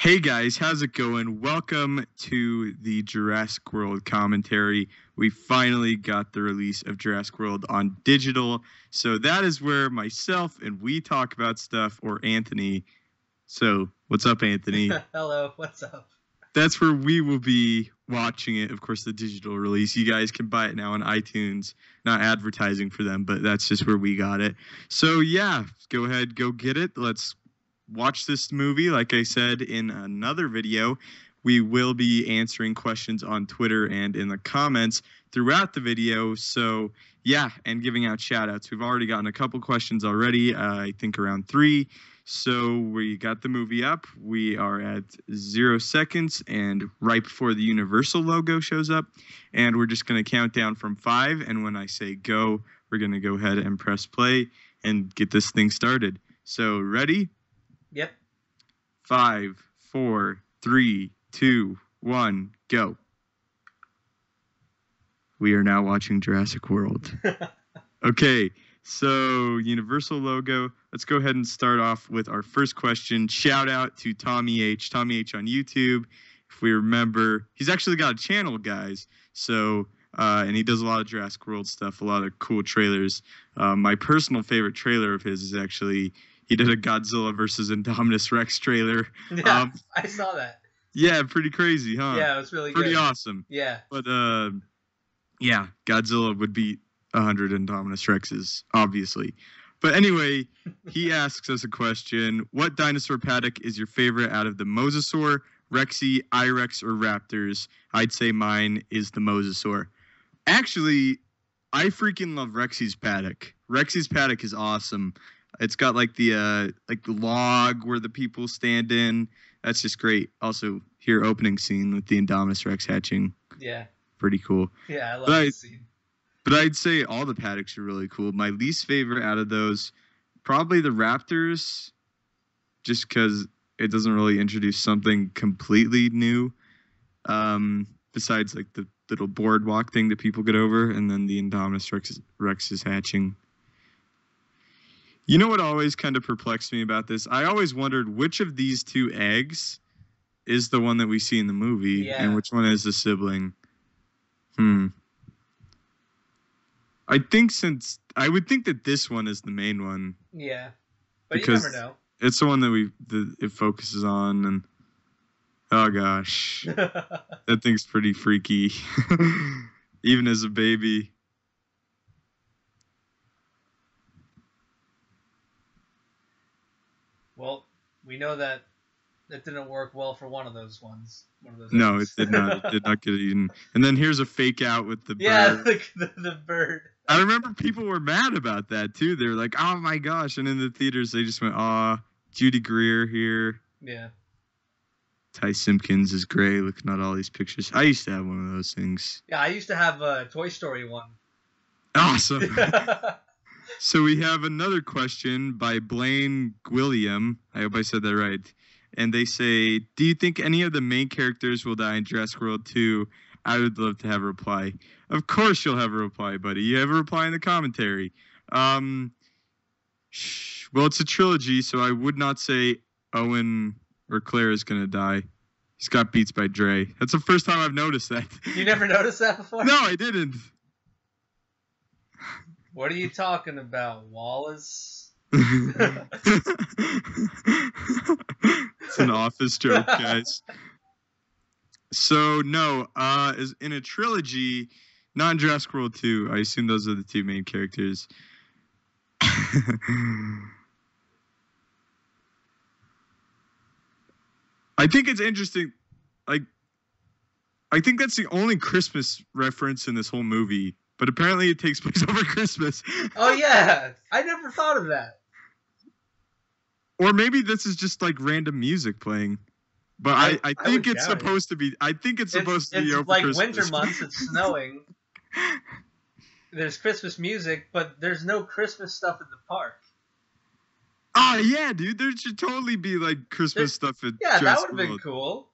Hey guys, how's it going? Welcome to the Jurassic World commentary. We finally got the release of Jurassic World on digital. So that is where myself and we talk about stuff, or Anthony. So, what's up, Anthony? Hello, what's up? That's where we will be watching it. Of course, the digital release. You guys can buy it now on iTunes. Not advertising for them, but that's just where we got it. So, yeah, go ahead, go get it. Let's watch this movie. Like I said in another video, we will be answering questions on Twitter and in the comments throughout the video. So yeah, and giving out shout outs. We've already gotten a couple questions already, I think around 3. So we got the movie up. We are at 0 seconds and right before the Universal logo shows up. And we're just going to count down from 5. And when I say go, we're going to go ahead and press play and get this thing started. So ready? Yep. 5, 4, 3, 2, 1, go. We are now watching Jurassic World. Okay, so Universal logo. Let's go ahead and start off with our first question. Shout out to Tommy H. Tommy H on YouTube. If we remember, he's actually got a channel, guys. So, and he does a lot of Jurassic World stuff, a lot of cool trailers. My personal favorite trailer of his is actually... He did a Godzilla versus Indominus Rex trailer. Yeah, I saw that. Yeah, pretty crazy, huh? Yeah, it was really pretty good. awesome. Yeah. But, yeah, Godzilla would beat 100 Indominus Rexes, obviously. But anyway, he asks us a question. What dinosaur paddock is your favorite out of the Mosasaur, Rexy, Irex, or Raptors? I'd say mine is the Mosasaur. Actually, I freaking love Rexy's paddock. Rexy's paddock is awesome. It's got like the log where the people stand in. That's just great. Also, here opening scene with the Indominus Rex hatching. Yeah. Pretty cool. Yeah, I love that scene. But I'd say all the paddocks are really cool. My least favorite out of those, probably the Raptors, just because it doesn't really introduce something completely new. Besides like the little boardwalk thing that people get over, and then the Indominus Rex is hatching. You know what always kind of perplexed me about this? I always wondered which of these 2 eggs is the one that we see in the movie, and which one is the sibling. I would think that this one is the main one. Yeah, but because you never know. It's the one that it focuses on, and oh gosh, that thing's pretty freaky, even as a baby. Well, we know that it didn't work well for one of those ones. No, it did not. It did not get eaten. And then here's a fake out with the bird. Yeah, the bird. I remember people were mad about that, too. They were like, oh, my gosh. And in the theaters, they just went, aw, Judy Greer here. Yeah. Ty Simpkins is great looking at all these pictures. I used to have one of those things. Yeah, I used to have a Toy Story one. Awesome. So we have another question by Blaine Gwilliam. I hope I said that right. And they say, do you think any of the main characters will die in Jurassic World 2? I would love to have a reply. Of course you'll have a reply, buddy. You have a reply in the commentary. Well, it's a trilogy, so I would not say Owen or Claire is going to die. He's got beats by Dre. That's the first time I've noticed that. You never noticed that before? No, I didn't. What are you talking about, Wallace? It's an office joke, guys. So, no, in a trilogy, not in Jurassic World 2, I assume those are the 2 main characters. I think it's interesting. Like, I think that's the only Christmas reference in this whole movie. But apparently it takes place over Christmas. Oh, yeah. I never thought of that. Or maybe this is just like random music playing. But I think it's supposed to be. I think it's supposed to be over like Christmas. Winter months. It's snowing. There's Christmas music, but there's no Christmas stuff in the park. Oh, yeah, dude. There should totally be like Christmas stuff in Yeah, Jurassic that would have been World. cool.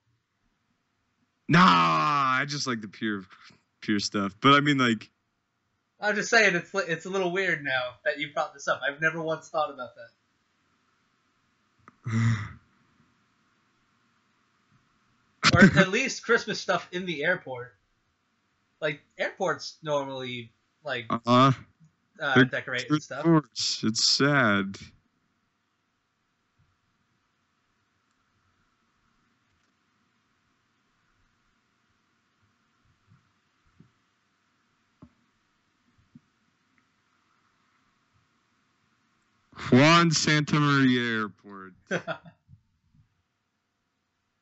Nah, I just like the pure stuff. But I mean, like... I'm just saying, it's a little weird now that you brought this up. I've never once thought about that. Or at least Christmas stuff in the airport. Like, airports normally, like, decorate and stuff. Of course. It's sad. Juan Santa Maria Airport.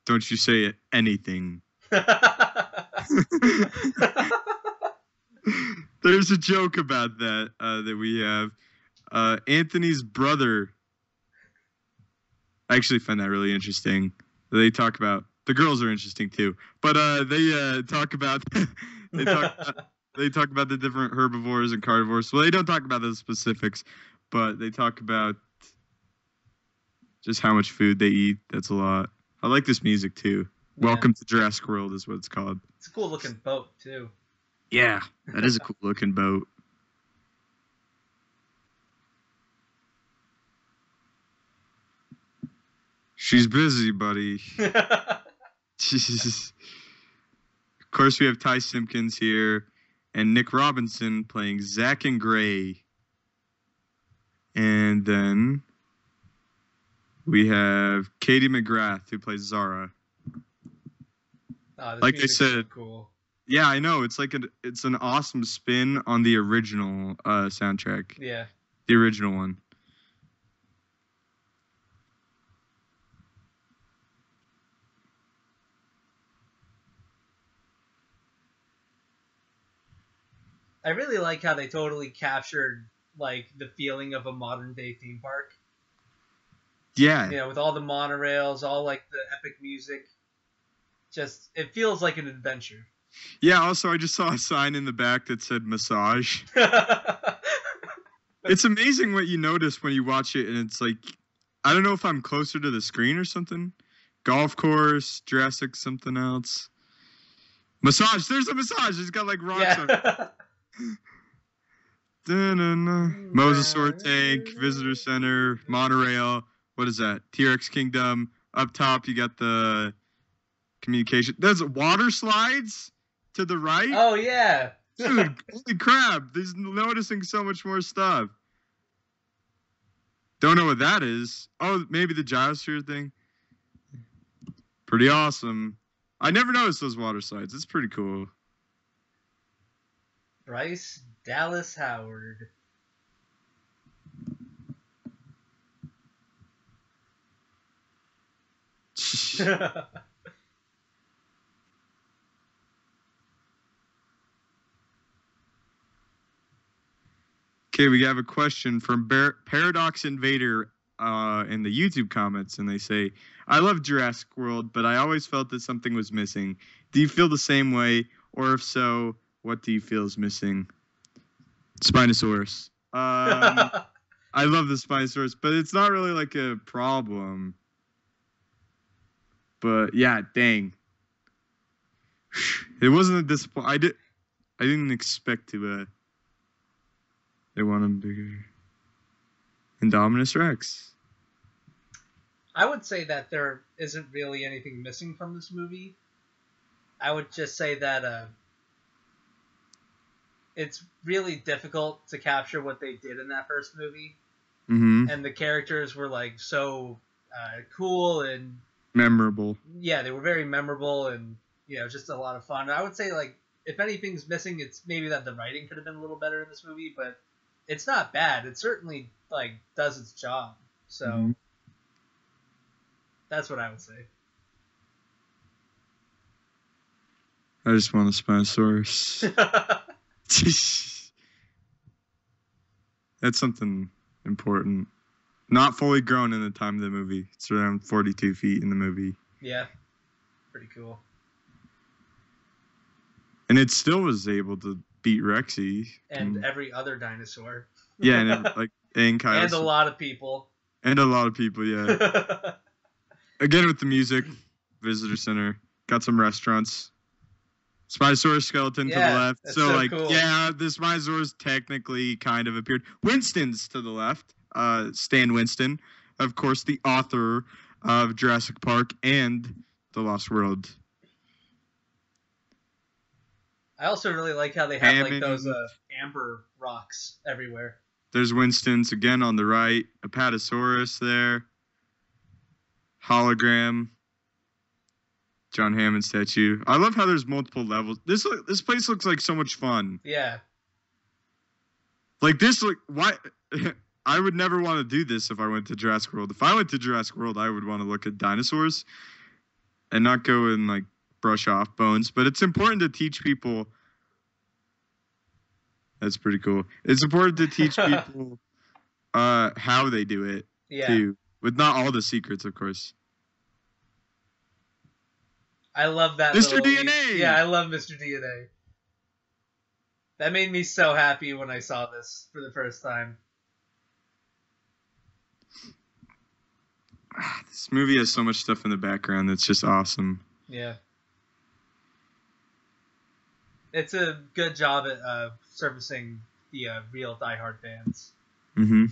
Don't you say anything. There's a joke about that that we have. Anthony's brother. I actually find that really interesting. They talk about the girls are interesting too, but they talk about they talk about the different herbivores and carnivores. Well, they don't talk about the specifics, but they talk about just how much food they eat. That's a lot. I like this music too. Yeah. Welcome to Jurassic World is what it's called. It's a cool looking boat too. Yeah, that is a cool looking boat. She's busy, buddy. Of course, we have Ty Simpkins here and Nick Robinson playing Zach and Gray. And then we have Katie McGrath who plays Zara. Oh, like I said, so cool. Yeah, I know. It's like it's an awesome spin on the original soundtrack. Yeah. The original one. I really like how they totally captured like the feeling of a modern day theme park. Yeah. You know, with all the monorails, all like the epic music. Just it feels like an adventure. Yeah, also I just saw a sign in the back that said massage. It's amazing what you notice when you watch it, and it's like, I don't know if I'm closer to the screen or something. Golf course, Jurassic, something else. Massage, there's a massage. It's got like rocks on it. Mosasaur tank, visitor center, monorail. What is that? T-Rex Kingdom. Up top, you got the communication. There's water slides to the right. Oh yeah, dude! Holy crap! He's noticing so much more stuff. Don't know what that is. Oh, maybe the gyrosphere thing. Pretty awesome. I never noticed those water slides. It's pretty cool. Bryce Dallas Howard. Okay, we have a question from Paradox Invader in the YouTube comments, and they say, I love Jurassic World, but I always felt that something was missing. Do you feel the same way? Or if so, what do you feel is missing? Spinosaurus. I love the Spinosaurus, but it's not really like a problem. But yeah, dang. It wasn't a disappointment. I didn't expect to they want him bigger. Indominus Rex. I would say that there isn't really anything missing from this movie. I would just say that it's really difficult to capture what they did in that first movie. Mm-hmm. And the characters were like so cool and memorable. Yeah, they were very memorable and just a lot of fun. I would say like if anything's missing, it's maybe that the writing could have been a little better in this movie, but it's not bad. It certainly like does its job. So that's what I would say. I just want a Spinosaurus. That's something important. Not fully grown in the time of the movie. It's around 42 feet in the movie. Yeah. Pretty cool. And it still was able to beat Rexy. And every other dinosaur. Yeah, and Kyle. And a lot of people. And a lot of people, yeah. Again with the music, visitor center, got some restaurants. Spinosaurus skeleton to the left. So cool. Yeah, the Spinosaurus technically kind of appeared. Winston's to the left. Stan Winston, of course, the author of Jurassic Park and The Lost World. I also really like how they have like those Hammond. amber rocks everywhere. There's Winston's again on the right. Apatosaurus there. Hologram. John Hammond statue. I love how there's multiple levels. This place looks like so much fun. Yeah. Like this, like why? I would never want to do this if I went to Jurassic World. If I went to Jurassic World, I would want to look at dinosaurs and not go and like brush off bones. But it's important to teach people. That's pretty cool. It's important to teach people how they do it too, with not all the secrets, of course. I love that. Mr. DNA. Yeah, I love Mr. DNA. That made me so happy when I saw this for the first time. This movie has so much stuff in the background that's just awesome. Yeah. It's a good job at servicing the real diehard fans. Mm-hmm.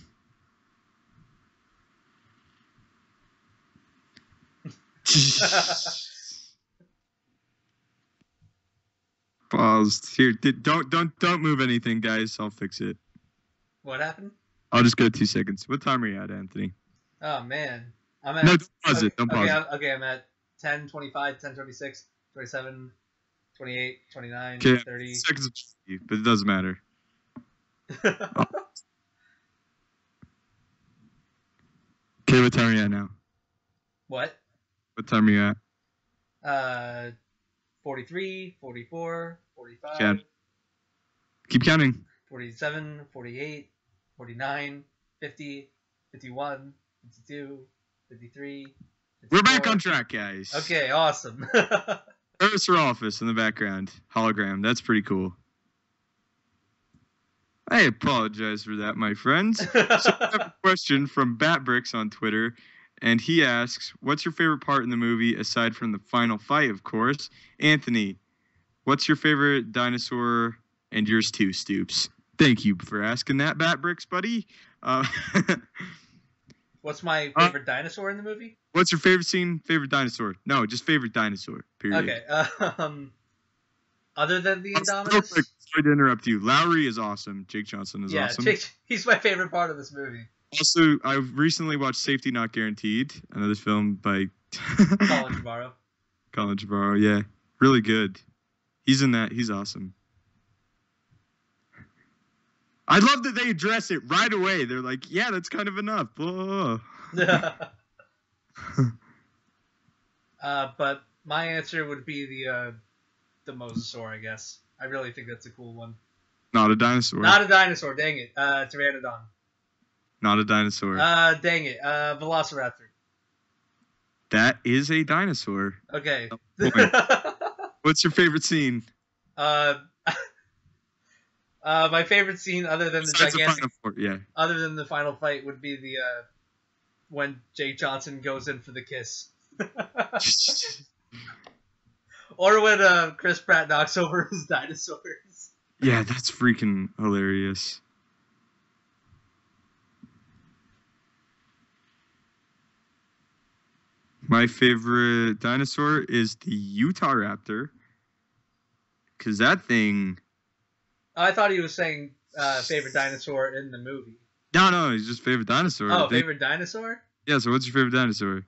Paused. Here, don't move anything, guys. I'll fix it. What happened? I'll just go 2 seconds. What time are you at, Anthony? Oh man, I'm at. No, don't pause it. Don't pause it. Okay, I'm at 10, 25, 10, 26, 27, 28, 29, Okay, 30. seconds, but it doesn't matter. Okay, what time are you at now? What? What time are you at? 43, 44, 45, Yeah. Keep counting. 47, 48, 49, 50, 51, 52, 53. We're back on track, guys. Okay, awesome. Professor Office in the background. Hologram. That's pretty cool. I apologize for that, my friends. So I have a question from Batbricks on Twitter, and he asks, what's your favorite part in the movie, aside from the final fight, of course? Anthony, what's your favorite dinosaur? And yours too, Stoops. Thank you for asking that, Batbricks, buddy. What's my favorite dinosaur in the movie? What's your favorite scene, favorite dinosaur? No, just favorite dinosaur, period. Okay, other than the Indominus? Sorry to interrupt you. Lowry is awesome. Jake Johnson is awesome. Yeah, he's my favorite part of this movie. Also, I recently watched Safety Not Guaranteed, another film by Colin Trevorrow. Colin Trevorrow, yeah. Really good. He's in that. He's awesome. I love that they address it right away. They're like, yeah, that's kind of enough. But my answer would be the Mosasaur, I guess. I really think that's a cool one. Not a dinosaur. Not a dinosaur, dang it. Pteranodon. Not a dinosaur. Dang it. Velociraptor. That is a dinosaur. Okay. What's your favorite scene? My favorite scene, other than other than the final fight, would be the when Jake Johnson goes in for the kiss, or when Chris Pratt knocks over his dinosaurs. Yeah, that's freaking hilarious. My favorite dinosaur is the Utah Raptor, because that thing. I thought he was saying favorite dinosaur in the movie. No, he's just favorite dinosaur. Oh, favorite dinosaur? Yeah, so what's your favorite dinosaur?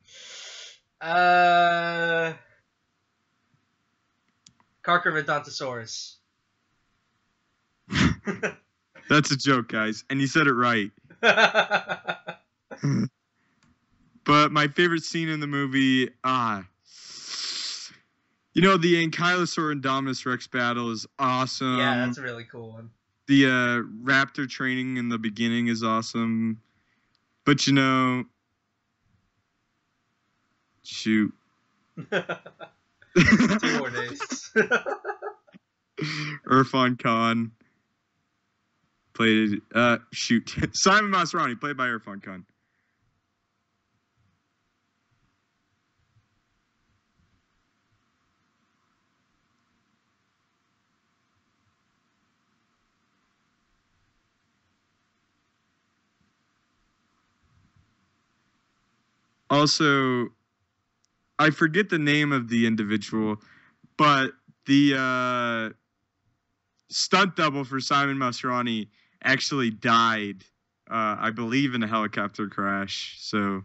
Carcharodontosaurus. That's a joke, guys, and you said it right. But my favorite scene in the movie, the Ankylosaur and Indominus Rex battle is awesome. Yeah, that's a really cool one. The raptor training in the beginning is awesome. But, shoot. 2 more days. Irfan Khan played, Simon Masrani, played by Irfan Khan. Also, I forget the name of the individual, but the stunt double for Simon Masrani actually died, I believe, in a helicopter crash. So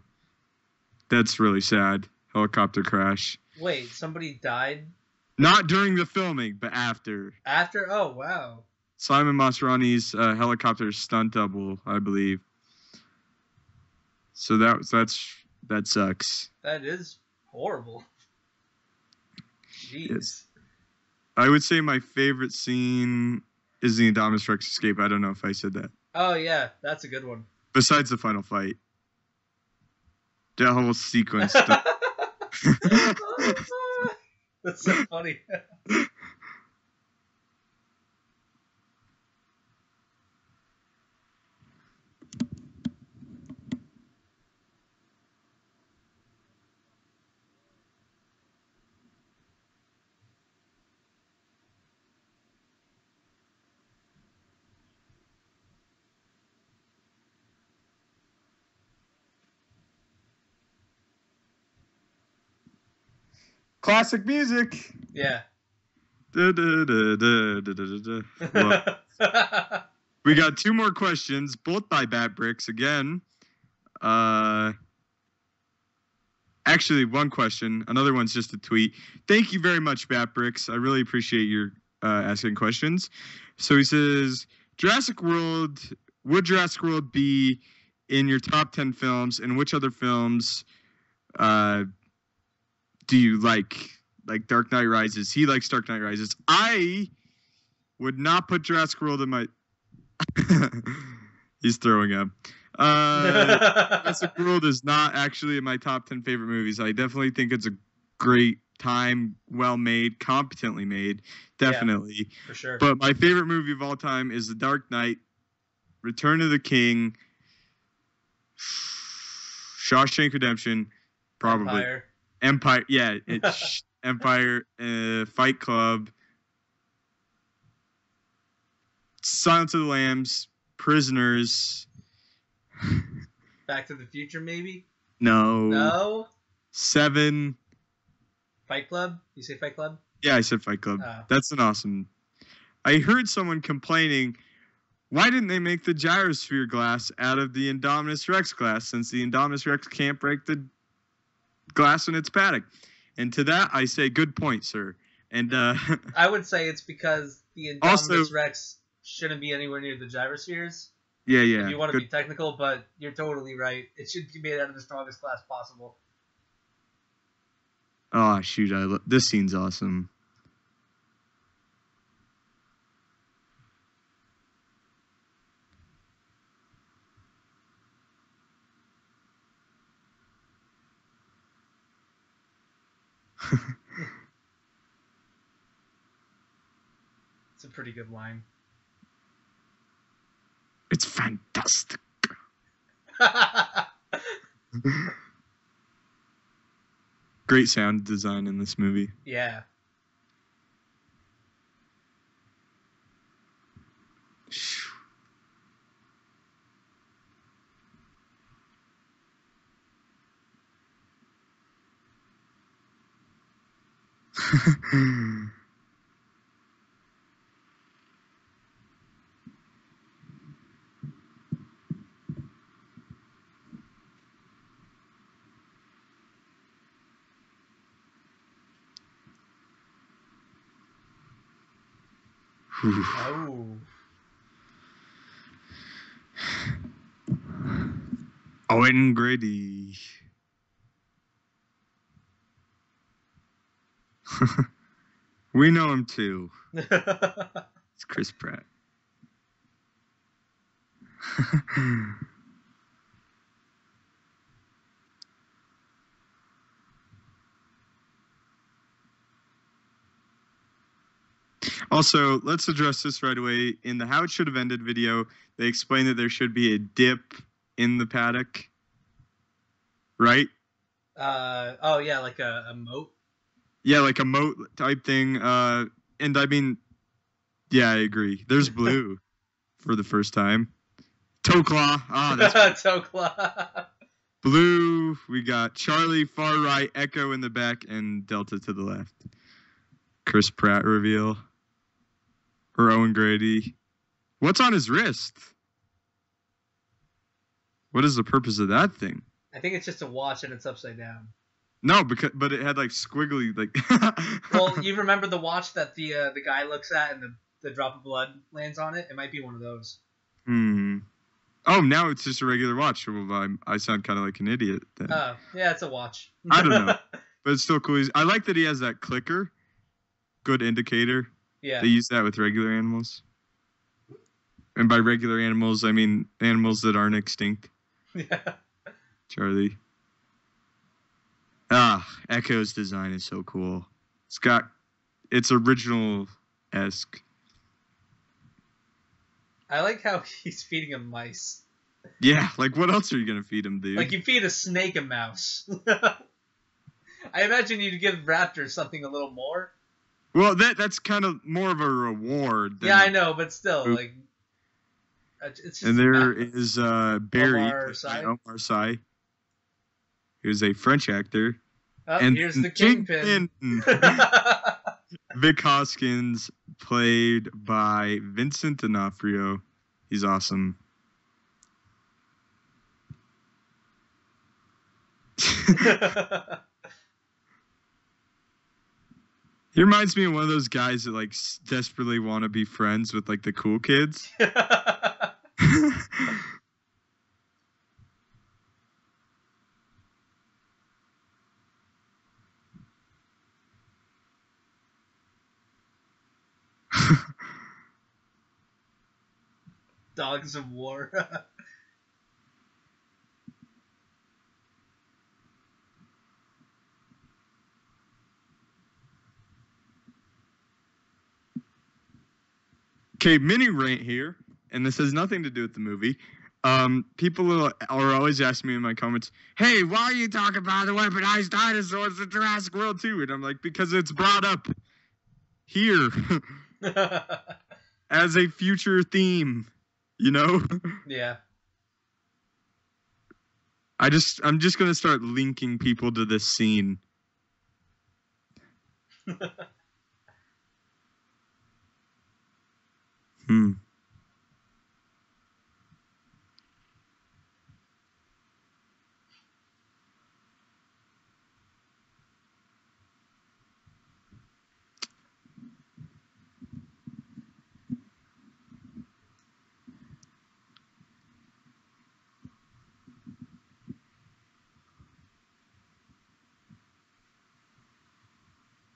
that's really sad. Helicopter crash. Wait, somebody died? Not during the filming, but after. After? Oh, wow. Simon Masrani's helicopter stunt double, I believe. So that sucks. That is horrible. Jeez. Yes. I would say my favorite scene is the Indominus Rex escape. I don't know if I said that. Oh, yeah. That's a good one. Besides the final fight. That whole sequence. That's so funny. Classic music. Yeah. Da, da, da, da, da, da, da. Well, we got 2 more questions, both by Bat Bricks again. Actually, 1 question. Another one's just a tweet. Thank you very much, Bat Bricks. I really appreciate your asking questions. So he says, would Jurassic World be in your top 10 films, and which other films do you like Dark Knight Rises? He likes Dark Knight Rises. I would not put Jurassic World in my... He's throwing up. Jurassic World is not actually in my top 10 favorite movies. I definitely think it's a great time, well made, competently made. Definitely. Yeah, for sure. But my favorite movie of all time is The Dark Knight, Return of the King, Shawshank Redemption, probably. Empire, yeah, it's Empire, Fight Club, Silence of the Lambs, Prisoners. Back to the Future, maybe? No. 7. Fight Club? You say Fight Club? Yeah, I said Fight Club. Oh. That's an awesome. I heard someone complaining, why didn't they make the gyrosphere glass out of the Indominus Rex glass, since the Indominus Rex can't break the glass in its paddock? And to that I say, good point, sir. And I would say it's because the Indominus Rex shouldn't be anywhere near the gyrospheres. Yeah. If you want to be technical, but you're totally right. It should be made out of the strongest glass possible. Oh shoot! This scene's awesome. It's a pretty good line. It's fantastic. Great sound design in this movie. Yeah. Oh. Owen Grady. We know him too. It's Chris Pratt. Also, let's address this right away. In the How It Should Have Ended video, they explain that there should be a dip in the paddock. Right? Oh yeah, like a moat. Yeah, like a moat type thing. And I mean, yeah, I agree. There's blue for the first time. Toe claw. Ah, that's Toe claw. blue. We got Charlie far right, Echo in the back, and Delta to the left. Chris Pratt reveal. Or Owen Grady. What's on his wrist? What is the purpose of that thing? I think it's just a watch and it's upside down. No, but it had like squiggly like. Well, you remember the watch that the guy looks at and the drop of blood lands on it? It might be one of those. Oh, now it's just a regular watch. Well, I sound kind of like an idiot then. Oh, yeah, it's a watch. I don't know, but it's still cool. I like that he has that clicker. Good indicator. Yeah. They use that with regular animals. And by regular animals, I mean animals that aren't extinct. Yeah. Charlie. Echo's design is so cool. It's original-esque. I like how he's feeding him mice. Yeah, like what else are you gonna feed him, dude? Like you feed a snake a mouse. I imagine you'd give raptors something a little more. Well, that's kind of more of a reward. Yeah, I know, but still, like, it's just. And there is Barry, Omar Sy, who's a French actor. Oh, and here's the Kingpin. Vic Hoskins, played by Vincent D'Onofrio. He's awesome. He reminds me of one of those guys that like desperately want to be friends with like the cool kids. Dogs of War. Okay, mini rant here, and this has nothing to do with the movie. People are always asking me in my comments, "Hey, why are you talking about the weaponized dinosaurs in Jurassic World 2?" And I'm like, because it's brought up here as a future theme, you know? Yeah. I'm just gonna start linking people to this scene.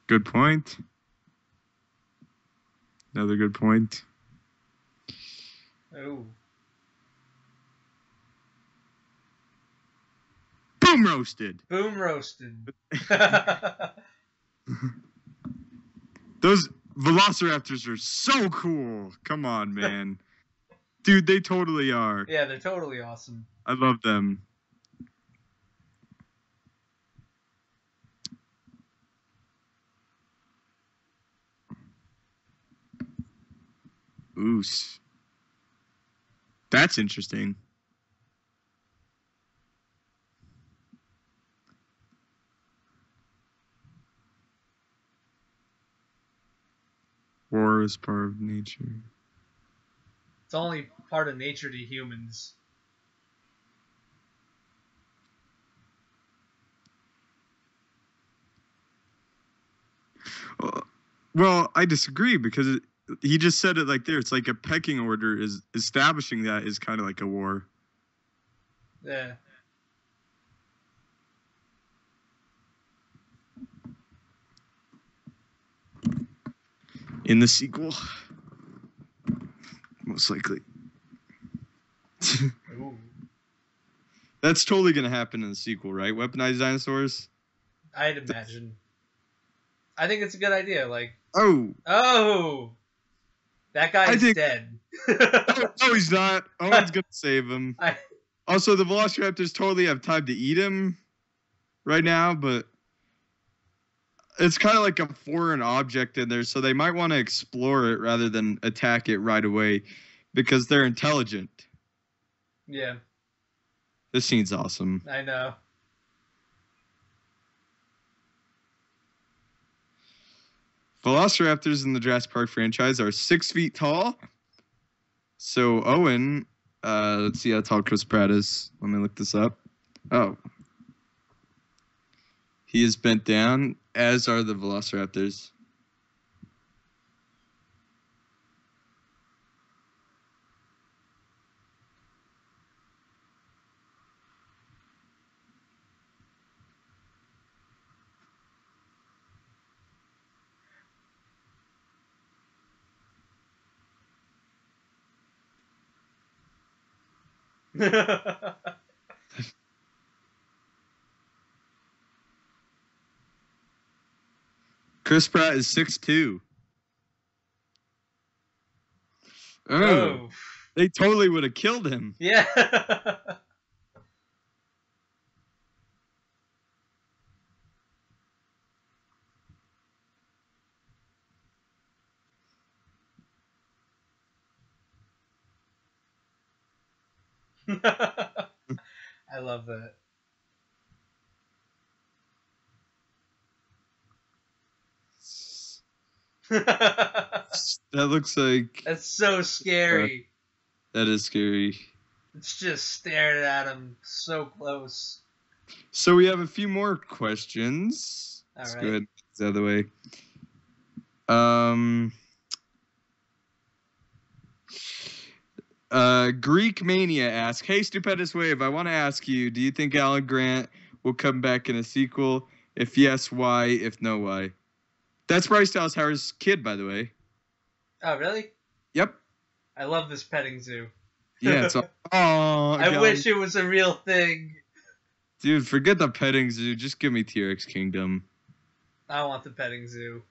Good point. Another good point. Oh. Boom roasted. Boom roasted. Those velociraptors are so cool. Come on, man. Dude, they totally are. Yeah, they're totally awesome. I love them. Oos. That's interesting. War is part of nature. It's only part of nature to humans. Well, I disagree because he just said it like there. It's like a pecking order. Is establishing that is kind of like a war. Yeah. In the sequel, most likely. Ooh. That's totally gonna happen in the sequel, right? Weaponized dinosaurs. I'd imagine. I think it's a good idea. Like, oh, that guy's dead. no, he's not. Owen's gonna save him. Also, the velociraptors totally have time to eat him right now, but it's kind of like a foreign object in there, so they might want to explore it rather than attack it right away because they're intelligent. Yeah. This scene's awesome. I know. Velociraptors in the Jurassic Park franchise are 6 feet tall. So Owen, let's see how tall Chris Pratt is. Let me look this up. Oh. He is bent down, as are the Velociraptors. Chris Pratt is 6'2". Oh. They totally would have killed him. Yeah. I love that. That looks like... That's so scary. That is scary. It's just staring at him so close. So we have a few more questions. All Let's right. go ahead and get this out of the way. Greek Mania asks, "Hey, Stupendous Wave, I want to ask you, do you think Alan Grant will come back in a sequel? If yes, why? If no, why?" That's Bryce Dallas Howard's kid, by the way. Oh, really? Yep. I love this petting zoo. Yeah, it's I wish it was a real thing. Dude, forget the petting zoo. Just give me T-Rex Kingdom. I want the petting zoo.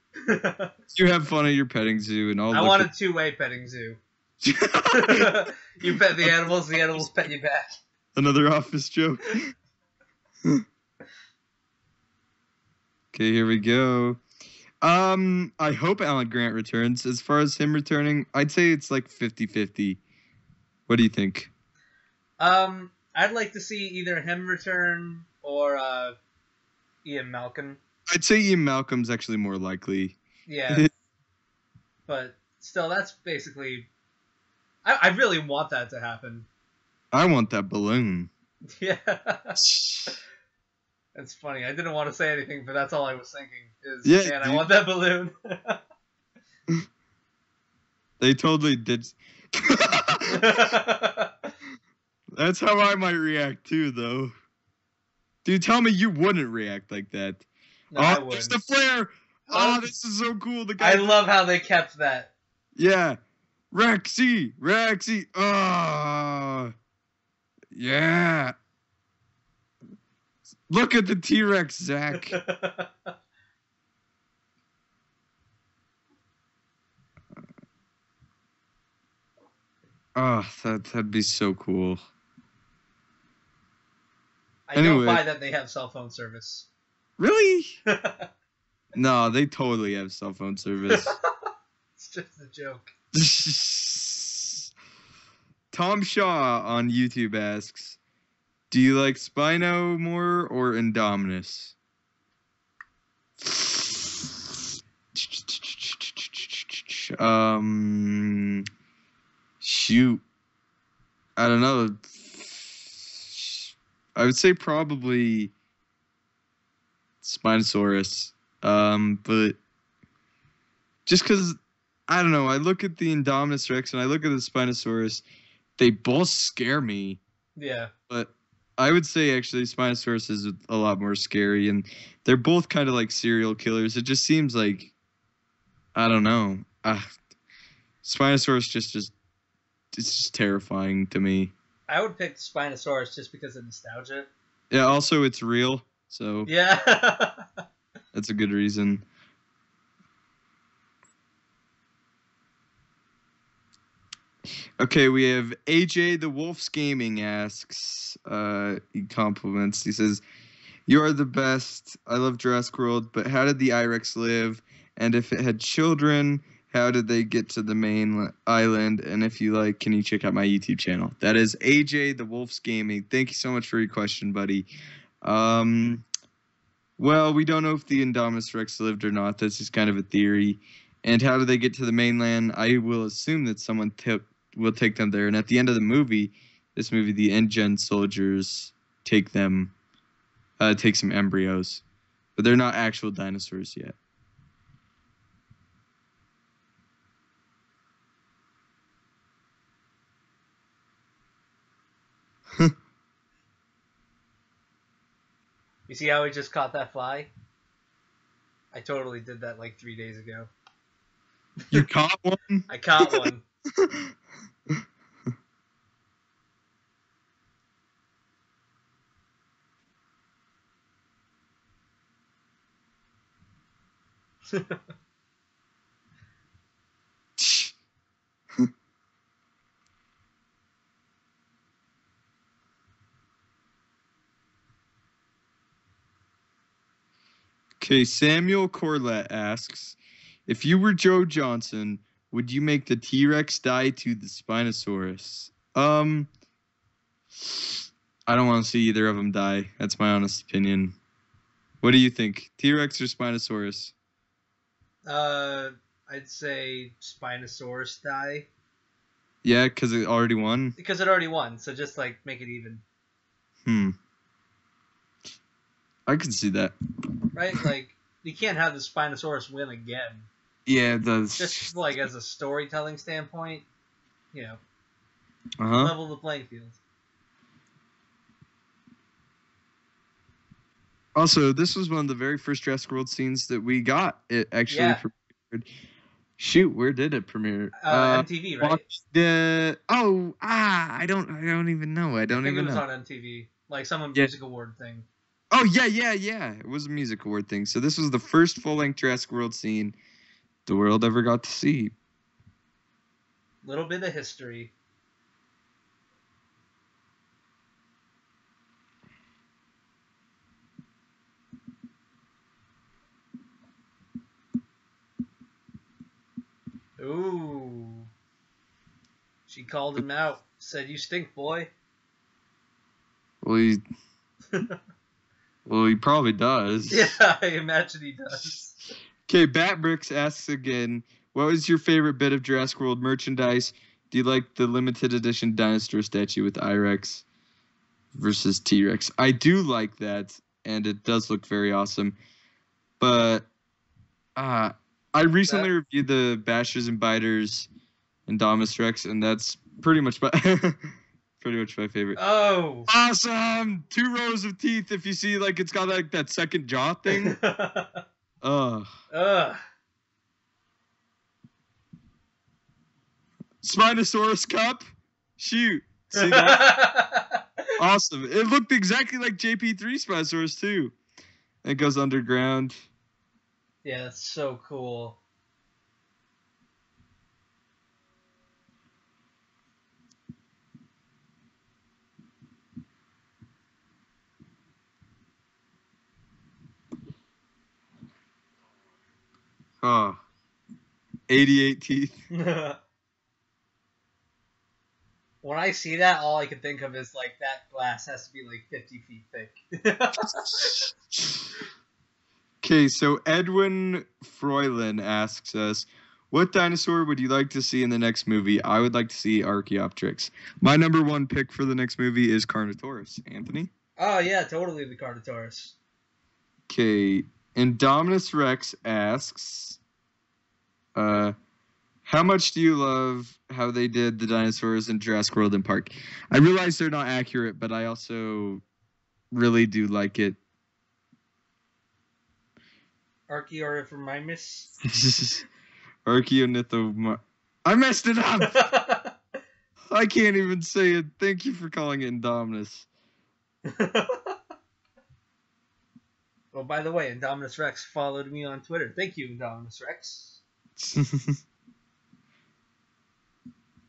You have fun at your petting zoo, and I want a two-way petting zoo. You pet the animals pet you back. Another Office joke. Okay, here we go. I hope Alan Grant returns. As far as him returning, I'd say it's like 50-50. What do you think? I'd like to see either him return or Ian Malcolm. I'd say Ian Malcolm's actually more likely. Yeah. But still, that's basically... I really want that to happen. I want that balloon. Yeah. That's funny. I didn't want to say anything, but that's all I was thinking. Man, I want that balloon. They totally did. That's how I might react too, though. Dude, tell me you wouldn't react like that. No, I wouldn't. There's the flare! Oh, this is so cool. The guy. I love how they kept that. Yeah. Rexy! Oh! Yeah. Look at the T-Rex, Zach. Oh, that'd be so cool. I don't buy that they have cell phone service. Really? No, they totally have cell phone service. It's just a joke. Tom Shaw on YouTube asks, "Do you like Spino more or Indominus?" Shoot. I don't know. I would say probably Spinosaurus. But just because, I don't know, I look at the Indominus Rex and I look at the Spinosaurus, they both scare me. Yeah. But I would say actually Spinosaurus is a lot more scary, and they're both kind of like serial killers. It just seems like, I don't know. Spinosaurus it's just terrifying to me. I would pick Spinosaurus just because of nostalgia. Yeah, also it's real, so yeah. That's a good reason. Okay, we have AJ the Wolf's Gaming asks, he compliments, he says, "You are the best. I love Jurassic World, but how did the I-Rex live? And if it had children, how did they get to the main island? And if you like, can you check out my YouTube channel?" That is AJ the Wolf's Gaming. Thank you so much for your question, buddy. Well, we don't know if the Indominus Rex lived or not. That's just kind of a theory. And how do they get to the mainland? I will assume that someone will take them there. And at the end of the movie, the InGen soldiers take them, take some embryos. But they're not actual dinosaurs yet. You see how we just caught that fly? I totally did that like 3 days ago. You caught one? I caught one. Okay, Samuel Corlett asks, if you were Joe Johnson, would you make the T-Rex die to the Spinosaurus? I don't want to see either of them die. That's my honest opinion. What do you think? T-Rex or Spinosaurus? I'd say Spinosaurus die. Yeah, because it already won? Because it already won, so just like make it even. I can see that. Right? Like, you can't have the Spinosaurus win again. Yeah, it does. Just like as a storytelling standpoint, level the playing field. Also, this was one of the very first Jurassic World scenes that we got. It actually premiered. Shoot, where did it premiere? MTV, right? I don't even know. I think it was on MTV, like some music award thing. Oh yeah. It was a music award thing. So this was the first full-length Jurassic World scene the world ever got to see. Little bit of history. Ooh. She called him out. Said, "You stink, boy." Well, he probably does. Yeah, I imagine he does. Okay, Batbricks asks again, what was your favorite bit of Jurassic World merchandise? Do you like the limited edition dinosaur statue with I-Rex versus T-Rex? I do like that, and it does look very awesome. But I recently reviewed the Bashers and Biters Indominus Rex, and that's pretty much my favorite. Oh, awesome! 2 rows of teeth. If you see, like, it's got like that second jaw thing. Spinosaurus cup. Shoot. See that? Awesome. It looked exactly like JP3 Spinosaurus too. It goes underground. Yeah, that's so cool. Oh. 88 teeth. When I see that, all I can think of is like that glass has to be like 50 feet thick. Okay, so Edwin Froylan asks us, what dinosaur would you like to see in the next movie? I would like to see Archaeopteryx. My number 1 pick for the next movie is Carnotaurus. Anthony? Oh, yeah, totally the Carnotaurus. Okay, Indominus Rex asks, how much do you love how they did the dinosaurs in Jurassic World and Park? I realize they're not accurate, but I also really do like it. Archaeornithomimus? Archaeornithom... I messed it up! I can't even say it. Thank you for calling it Indominus. Well, by the way, Indominus Rex followed me on Twitter. Thank you, Indominus Rex.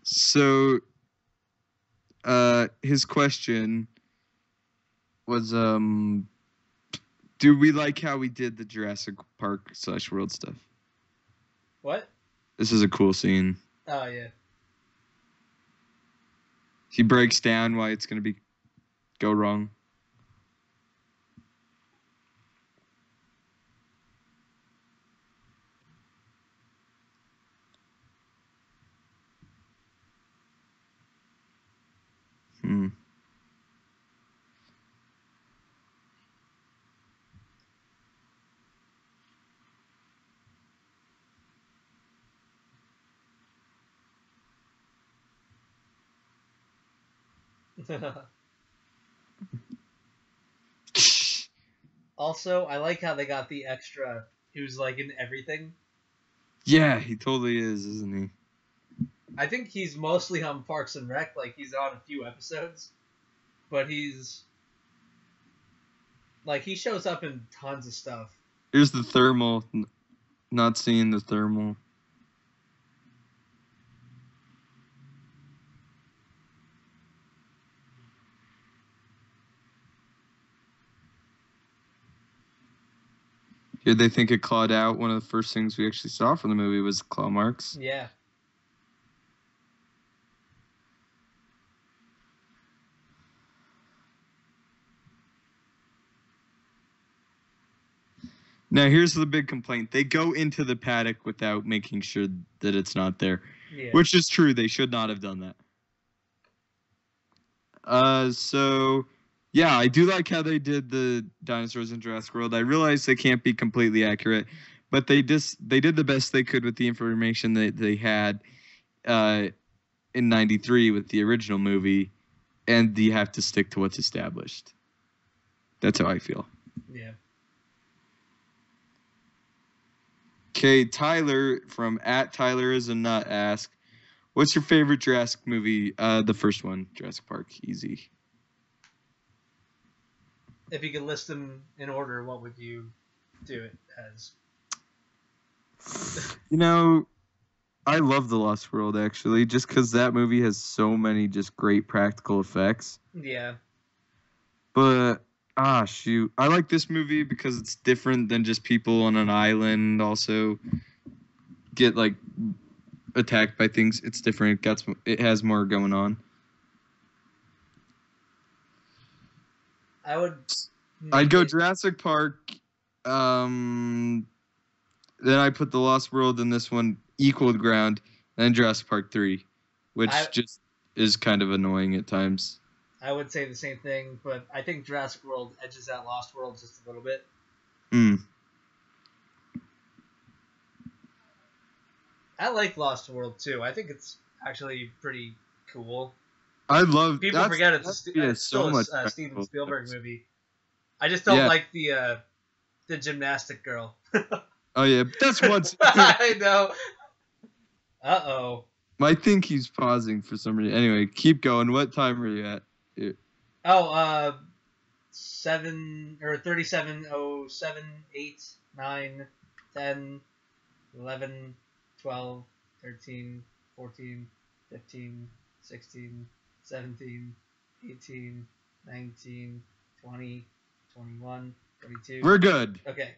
So, his question was, do we like how we did the Jurassic Park / World stuff? What? This is a cool scene. Oh, yeah. He breaks down why it's going to go wrong. Also, I like how they got the extra who's like in everything. Yeah, he totally is, isn't he? I think he's mostly on Parks and Rec, like he's on a few episodes, but he's like he shows up in tons of stuff. Here's the thermal. Not seeing the thermal. Here they think it clawed out. One of the first things we actually saw from the movie was claw marks. Yeah. Now, here's the big complaint. They go into the paddock without making sure that it's not there. Yeah. Which is true. They should not have done that. So, yeah, I do like how they did the dinosaurs in Jurassic World. I realize they can't be completely accurate, but they did the best they could with the information that they had in 93 with the original movie, and you have to stick to what's established. That's how I feel. Yeah. Okay, Tyler from @TylerIsANut asked, what's your favorite Jurassic movie? The first one, Jurassic Park. Easy. If you could list them in order, what would you do it as? You know, I love The Lost World, actually, just because that movie has so many just great practical effects. Yeah. But, shoot. I like this movie because it's different than just people on an island also get, like, attacked by things. It's different. It has more going on. I'd go Jurassic Park. Then I put The Lost World in this one equal ground. Then Jurassic Park 3, which just is kind of annoying at times. I would say the same thing, but I think Jurassic World edges out Lost World just a little bit. I like Lost World too. I think it's actually pretty cool. People forget it's still a Steven Spielberg movie. I just don't like the gymnastic girl. Oh yeah, that's what's. I know. Uh-oh. I think he's pausing for some reason. Anyway, keep going. What time are you at? Here. Oh, 37:07, 8, 9, 10, 11, 12, 13, 14, 15, 16, 17, 18, 19, 20, 21, 22. We're good. Okay.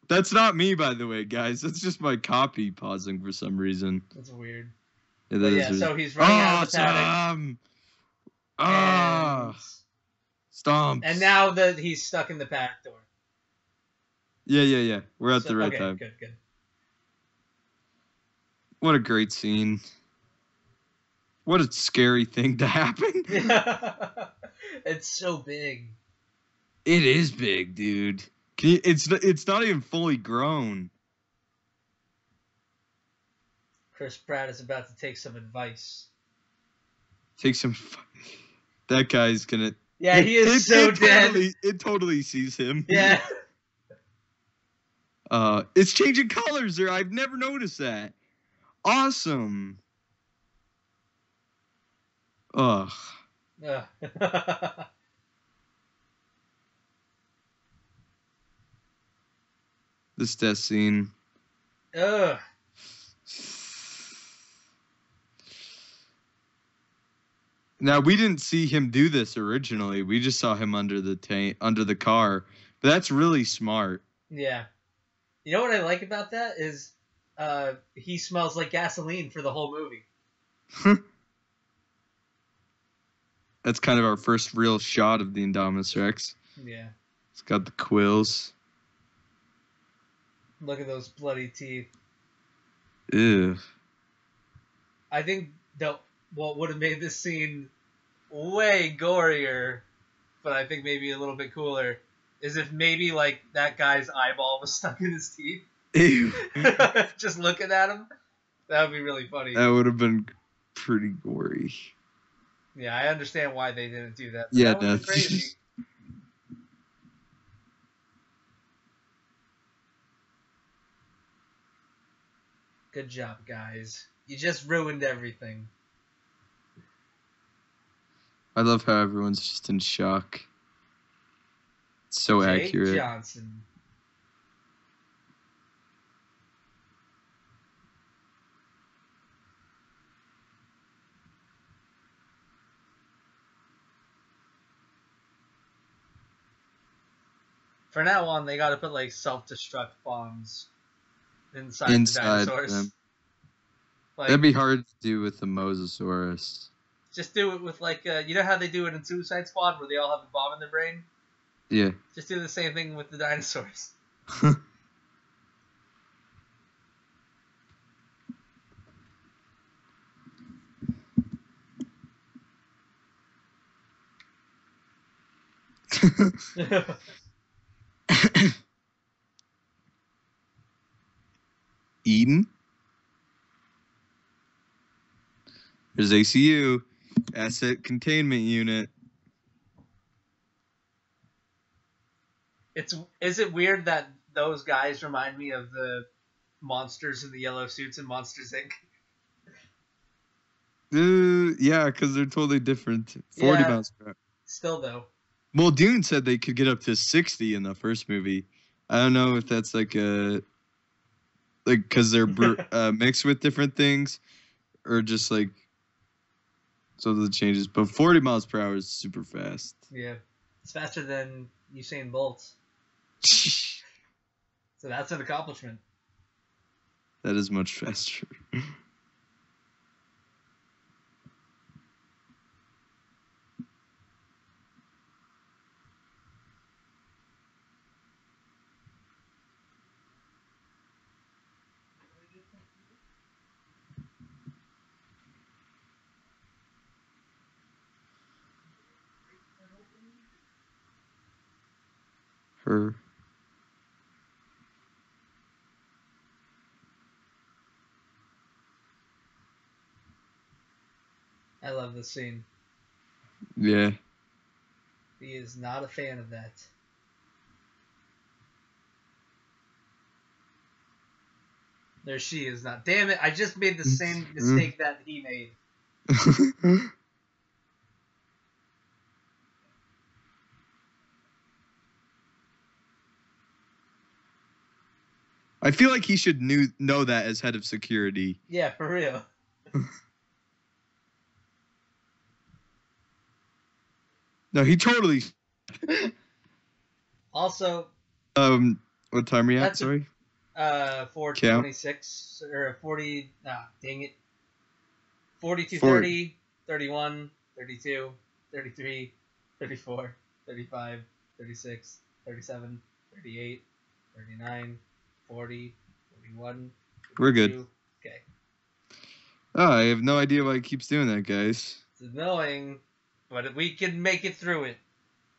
That's not me, by the way, guys. That's just my copy pausing for some reason. That's weird. Yeah, so he's running out of the paddock. Stomp. And now that he's stuck in the paddock door. Yeah. We're at the right time. Good. What a great scene. What a scary thing to happen. It's so big. It is big, dude. It's not even fully grown. Chris Pratt is about to take some advice. That guy's gonna. Yeah, he is so dead. It totally sees him. Yeah. It's changing colors there. I've never noticed that. Awesome. Ugh. This death scene. Ugh. Now, we didn't see him do this originally. We just saw him under the car. But that's really smart. Yeah. You know what I like about that is he smells like gasoline for the whole movie. That's kind of our first real shot of the Indominus Rex. Yeah. It's got the quills. Look at those bloody teeth. Ew. I think what would have made this scene way gorier, but I think maybe a little bit cooler, is if maybe like that guy's eyeball was stuck in his teeth. Ew. Just looking at him. That would be really funny. That would have been pretty gory. Yeah, I understand why they didn't do that. But Yeah, that would have no. been crazy. Good job, guys. You just ruined everything. I love how everyone's just in shock. It's so Jake accurate. Johnson. For now on, they gotta put like self-destruct bombs inside the Inside dinosaurs. them. Like, That'd be hard to do with the Mosasaurus. just do it with like, you know how they do it in Suicide Squad, where they all have a bomb in their brain. Yeah. Just do the same thing with the dinosaurs. Eden? There's ACU. Asset Containment Unit. Is it weird that those guys remind me of the monsters in the yellow suits in Monsters Inc? Yeah, because they're totally different. 40 Yeah. miles per hour. Still though. Well, Dune said they could get up to 60 in the first movie. I don't know if that's like because they're mixed with different things, or just like so the changes. But 40 miles per hour is super fast. Yeah. It's faster than Usain Bolt. So that's an accomplishment. That is much faster. Her. I love this scene. Yeah. He is not a fan of that. There she is not. Damn it, I just made the same mistake that he made. I feel like he should know that as head of security. Yeah, for real. No, he totally. Also, what time are you at? that's Sorry. 4:26 or 40. Ah, dang it. 42, 30, 31, 32, 33, 34, 35, 36, 37, 38, 39, 40, 41. We're good. Okay. Oh, I have no idea why he keeps doing that, guys. It's annoying, but we can make it through it.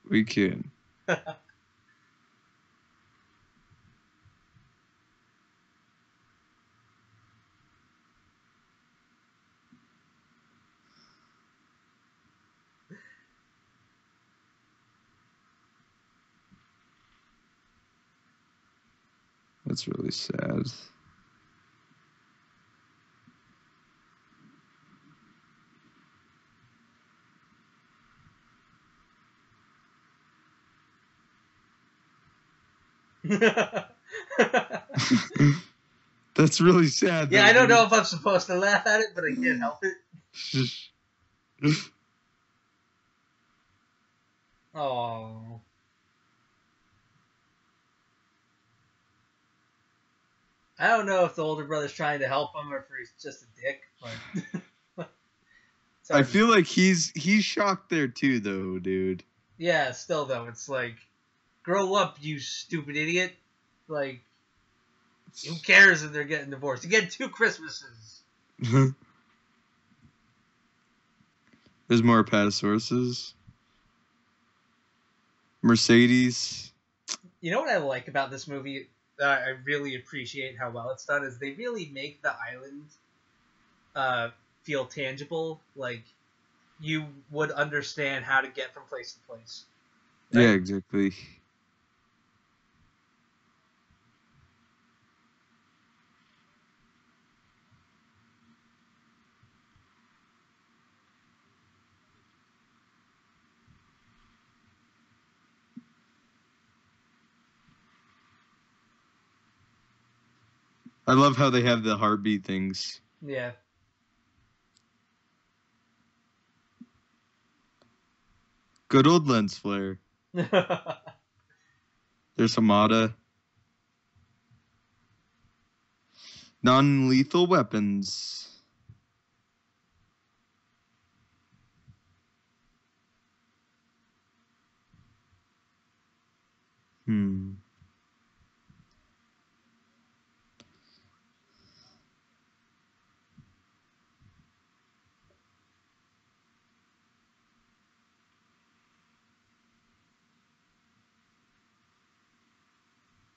We can. That's really sad. That's really sad. Yeah, though, I don't dude. know if I'm supposed to laugh at it, but I can't help it. Oh. I don't know if the older brother's trying to help him or if he's just a dick, but I feel like he's shocked there too, though, dude. Yeah, still though, it's like, grow up, you stupid idiot. Like, who cares if they're getting divorced? You get 2 Christmases. There's more Apatosauruses. Mercedes. You know what I like about this movie? I really appreciate how well it's done. Is they really make the island feel tangible. Like, you would understand how to get from place to place. Yeah, Right? exactly. I love how they have the heartbeat things. Yeah. Good old lens flare. There's Hamada. Non-lethal weapons.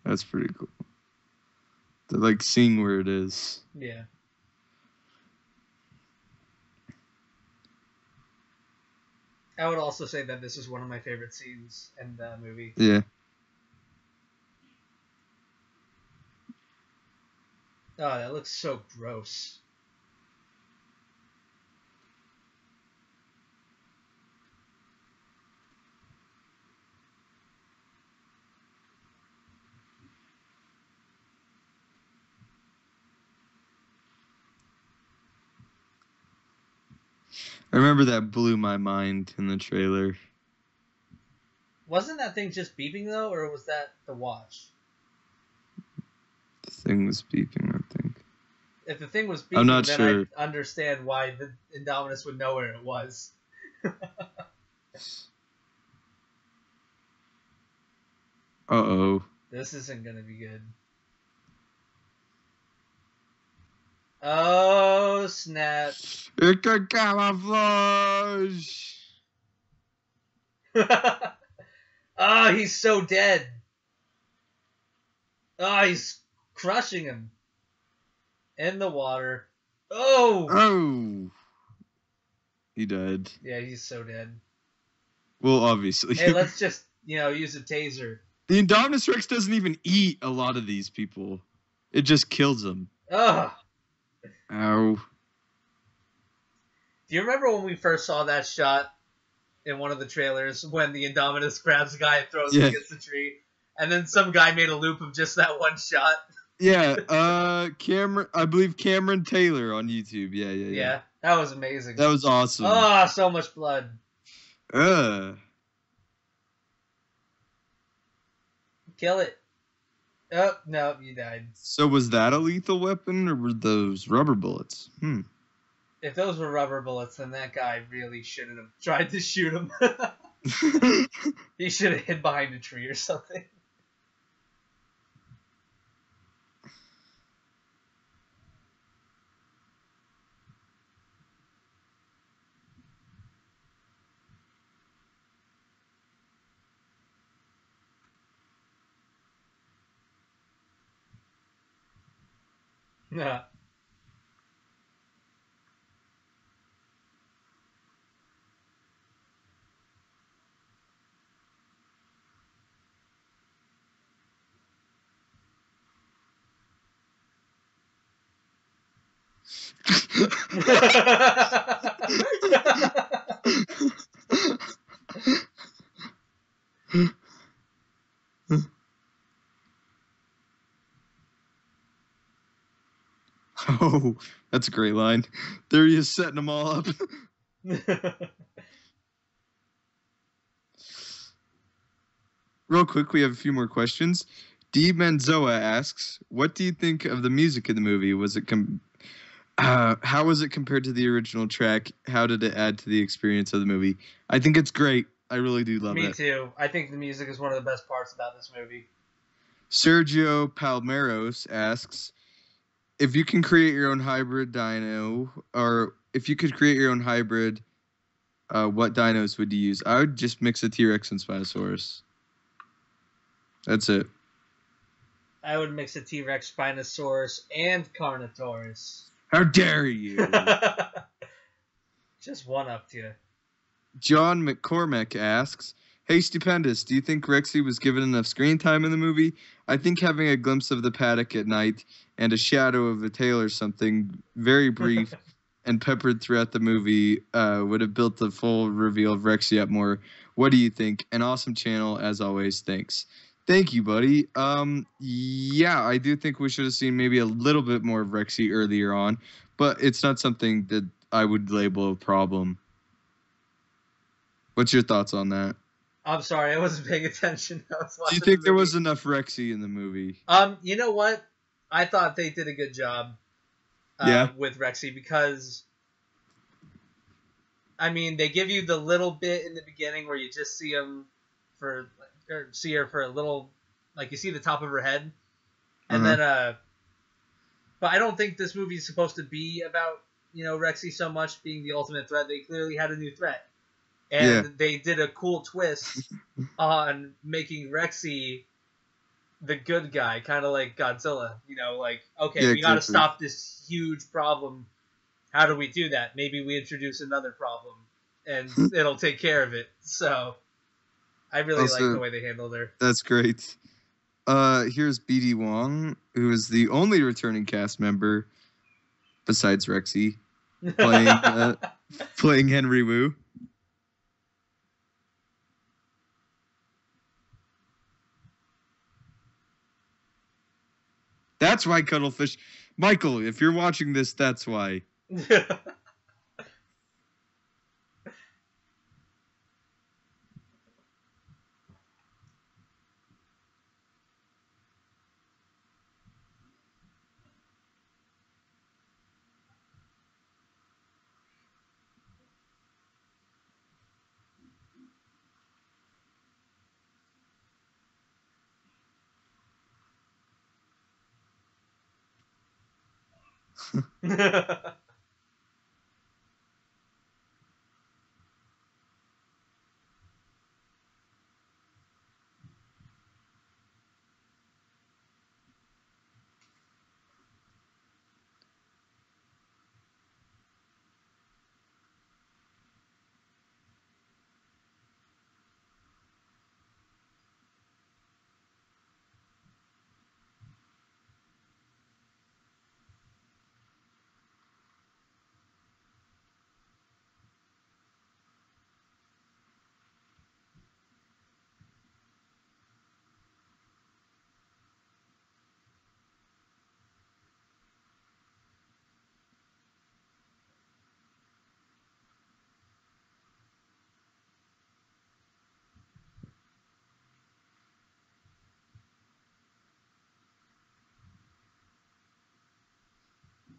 That's pretty cool. They're like seeing where it is. Yeah. I would also say that this is one of my favorite scenes in the movie. Yeah. Oh, that looks so gross. I remember that blew my mind in the trailer. Wasn't that thing just beeping though, or was that the watch? The thing was beeping, I think. If the thing was beeping, I'm not then sure. I understand why the Indominus would know where it was. Uh-oh. This isn't gonna be good. Oh snap! It can camouflage! Oh, he's so dead. Oh, he's crushing him in the water. Oh! Oh! He died. Yeah, he's so dead. Well, obviously. Hey, let's just, use a taser. The Indominus Rex doesn't even eat a lot of these people. It just kills them. Ugh! Ow. Do you remember when we first saw that shot in one of the trailers when the Indominus grabs a guy and throws him against the tree? And then some guy made a loop of just that one shot? Yeah, I believe Cameron Taylor on YouTube. Yeah. Yeah, that was amazing. That was awesome. Oh, so much blood. Kill it. Oh, no, you died. So was that a lethal weapon, or were those rubber bullets? If those were rubber bullets, then that guy really shouldn't have tried to shoot him. He should have hid behind a tree or something. Yeah. Oh, that's a great line. There he is, setting them all up. Real quick, we have a few more questions. D. Manzoa asks, "What do you think of the music in the movie? Was it how was it compared to the original track? How did it add to the experience of the movie?" I think it's great. I really do love it. Me too. I think the music is one of the best parts about this movie. Sergio Palmeros asks, "If you can create your own hybrid dino, or if you could create your own hybrid, what dinos would you use?" I would just mix a T-Rex and Spinosaurus. That's it. I would mix a T-Rex, Spinosaurus, and Carnotaurus. How dare you? Just one up to you. John McCormack asks, "Hey, Stupendous, do you think Rexy was given enough screen time in the movie? I think having a glimpse of the paddock at night and a shadow of a tail or something very brief and peppered throughout the movie would have built the full reveal of Rexy up more. What do you think? An awesome channel, as always. Thanks." Thank you, buddy. Yeah, I do think we should have seen maybe a little bit more of Rexy earlier on, but it's not something that I would label a problem. What's your thoughts on that? I'm sorry, I wasn't paying attention. I was Do you watching think the there movie. was enough Rexy in the movie? You know what? I thought they did a good job Yeah. with Rexy because, I mean, they give you the little bit in the beginning where you just see him see her for a little, like you see the top of her head, and then but I don't think this movie is supposed to be about Rexy so much being the ultimate threat. They clearly had a new threat, and they did a cool twist on making Rexy the good guy, kind of like Godzilla. Like, okay, we got to stop this huge problem. How do we do that? Maybe we introduce another problem, and it'll take care of it. So, I really like the way they handled her. That's great. Here's BD Wong, who is the only returning cast member besides Rexy, playing Henry Wu. That's why Cuttlefish. Michael, if you're watching this, that's why.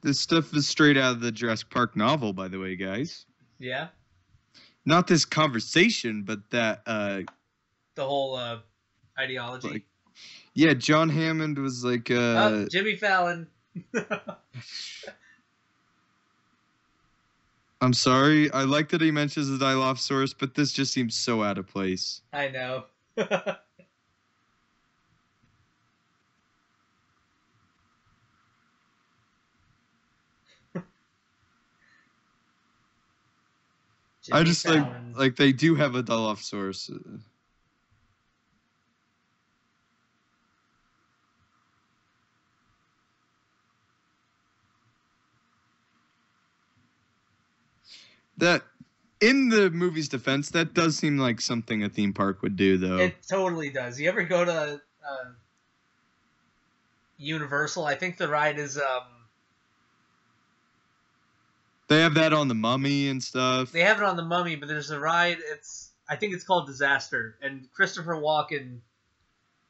This stuff is straight out of the Jurassic Park novel, by the way, guys. Yeah. Not this conversation, but that the whole ideology. Like, yeah, John Hammond was like Jimmy Fallon. I'm sorry. I like that he mentions the Dilophosaurus, but this just seems so out of place. I know. I just like they do have a Dilophosaurus. That, in the movie's defense, that does seem like something a theme park would do, though. It totally does. You ever go to Universal? I think the ride is They have that on the Mummy and stuff. They have it on the Mummy, but there's a ride. I think it's called Disaster, and Christopher Walken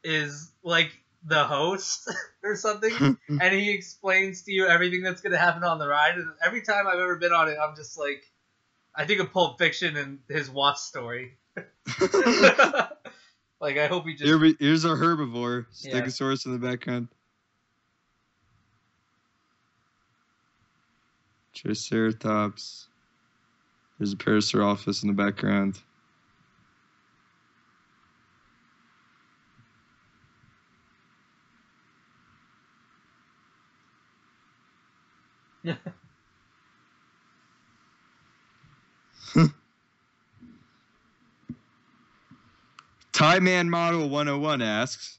is like the host or something, and he explains to you everything that's going to happen on the ride. And every time I've ever been on it, I'm just like, I think of Pulp Fiction and his Watts story. Like, I hope he just... Here's our herbivore, Stegosaurus in the background. Triceratops. There's a Parasaurolophus in the background. Thai Man Model 101 asks,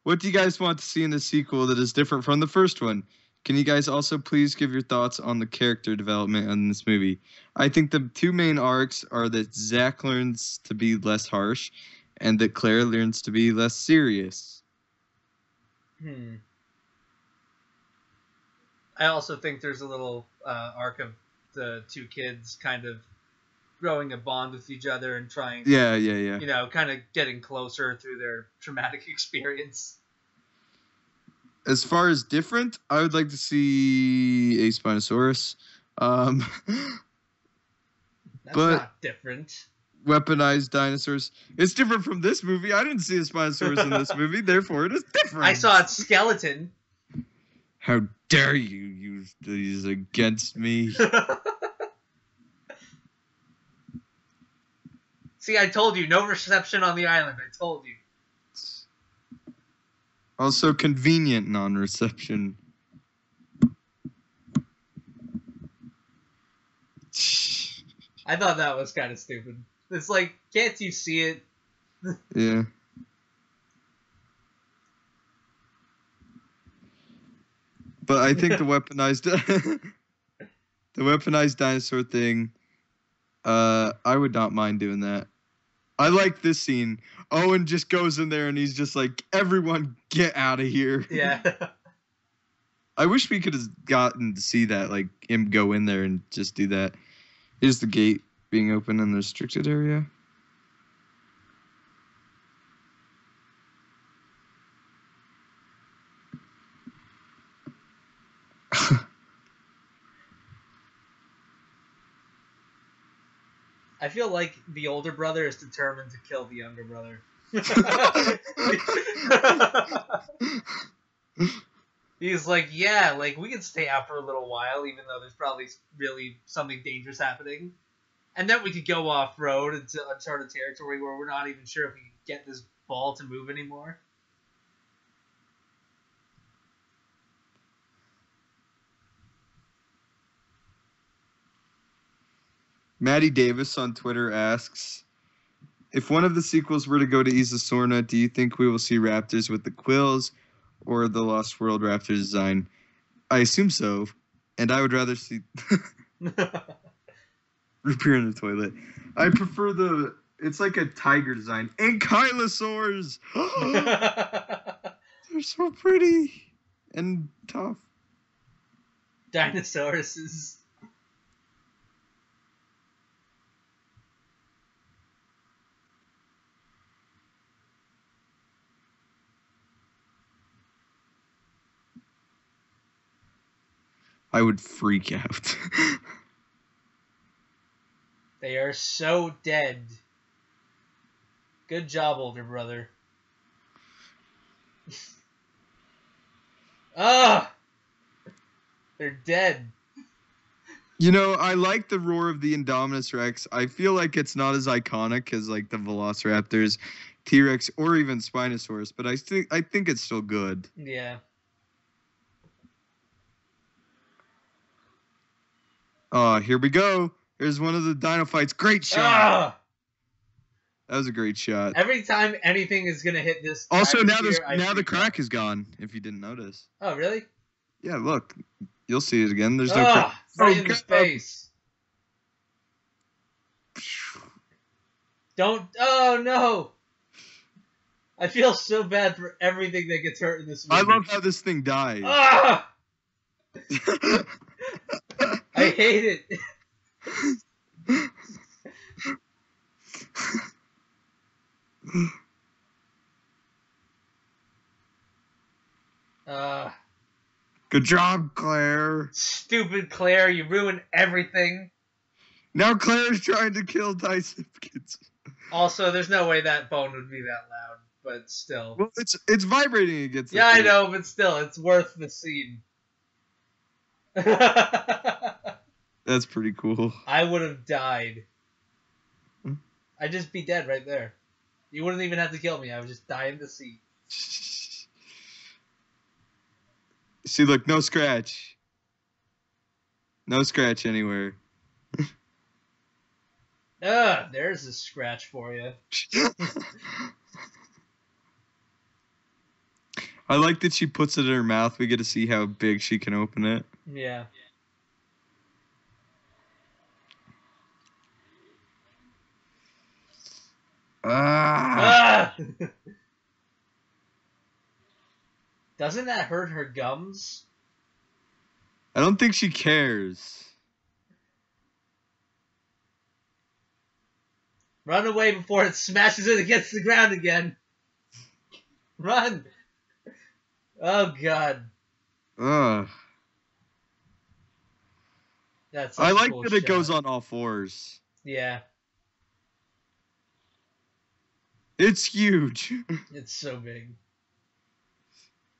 what do you guys want to see in the sequel that is different from the first one? Can you guys also please give your thoughts on the character development in this movie? I think the two main arcs are that Zach learns to be less harsh and that Claire learns to be less serious. I also think there's a little arc of the two kids kind of growing a bond with each other and trying Yeah. you know, kind of getting closer through their traumatic experience. As far as different, I would like to see a Spinosaurus. That's but not different. Weaponized dinosaurs. It's different from this movie. I didn't see a Spinosaurus in this movie, therefore it is different. I saw its skeleton. How dare you use these against me? See, I told you, no reception on the island. I told you. Also convenient non-reception. I thought that was kind of stupid. It's like, can't you see it? Yeah. But I think the weaponized dinosaur thing, I would not mind doing that. I like this scene. Owen just goes in there and he's just like, everyone get out of here. Yeah. I wish we could have gotten to see that, like him go in there and just do that. Here's the gate being open in the restricted area. I feel like the older brother is determined to kill the younger brother. He's like, yeah, like we can stay out for a little while, even though there's probably really something dangerous happening. And then we could go off-road into uncharted territory where we're not even sure if we can get this ball to move anymore. Maddie Davis on Twitter asks, if one of the sequels were to go to Isla Sorna, do you think we will see raptors with the quills or the Lost World raptor design? I assume so, and I would rather see root beer in the toilet. I prefer it's like a tiger design. Ankylosaurs! They're so pretty and tough. Dinosaurs. I would freak out. They are so dead. Good job, older brother. Ah! They're dead. You know, I like the roar of the Indominus Rex. I feel like it's not as iconic as like the Velociraptors, T-Rex, or even Spinosaurus, but I think it's still good. Yeah. Here we go. Here's one of the dino fights. Great shot. Ah! That was a great shot. Every time anything is gonna hit this. Also, now the crack is gone. If you didn't notice. Oh really? Yeah, look. You'll see it again. There's no crack. Right in the face. Don't. Oh no. I feel so bad for everything that gets hurt in this movie. I love how this thing dies. Ah! I hate it. Good job, Claire. Stupid Claire, you ruined everything. Now Claire's trying to kill Dicepticons. Also, there's no way that bone would be that loud, but still. Well, it's vibrating against Yeah, I know, but still, it's worth the scene. That's pretty cool. I would have died. I'd just be dead right there. You wouldn't even have to kill me. I would just die in the seat. See, look, no scratch. No scratch anywhere. There's a scratch for you. I like that she puts it in her mouth. We get to see how big she can open it. Yeah. Ah! Doesn't that hurt her gums? I don't think she cares. Run away before it smashes it against the ground again. Run! Oh, God. Ugh. That's I such a like cool that it shot. goes on all fours. Yeah. It's huge. It's so big.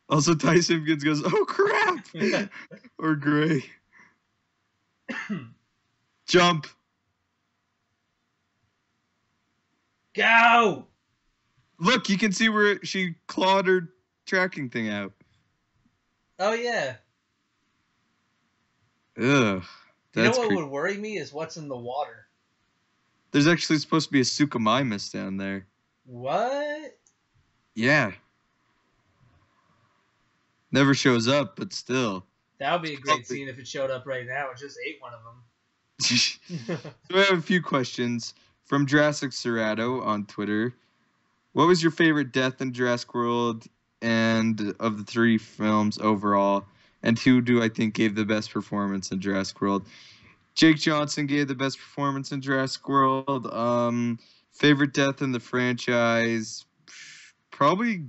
Also, Ty Simpkins goes, "Oh crap!" or Gray. Jump. Go! Look, you can see where she clawed her tracking thing out. Oh, yeah. Ugh. You know That's what creepy. would worry me is what's in the water. There's actually supposed to be a Suchomimus down there. What? Yeah. Never shows up, but still. That would be a great scene if it showed up right now. It just ate one of them. So we have a few questions from Jurassic Serrato on Twitter. What was your favorite death in Jurassic World and of the 3 films overall? And who do I think gave the best performance in Jurassic World? Jake Johnson gave the best performance in Jurassic World. Favorite death in the franchise? Probably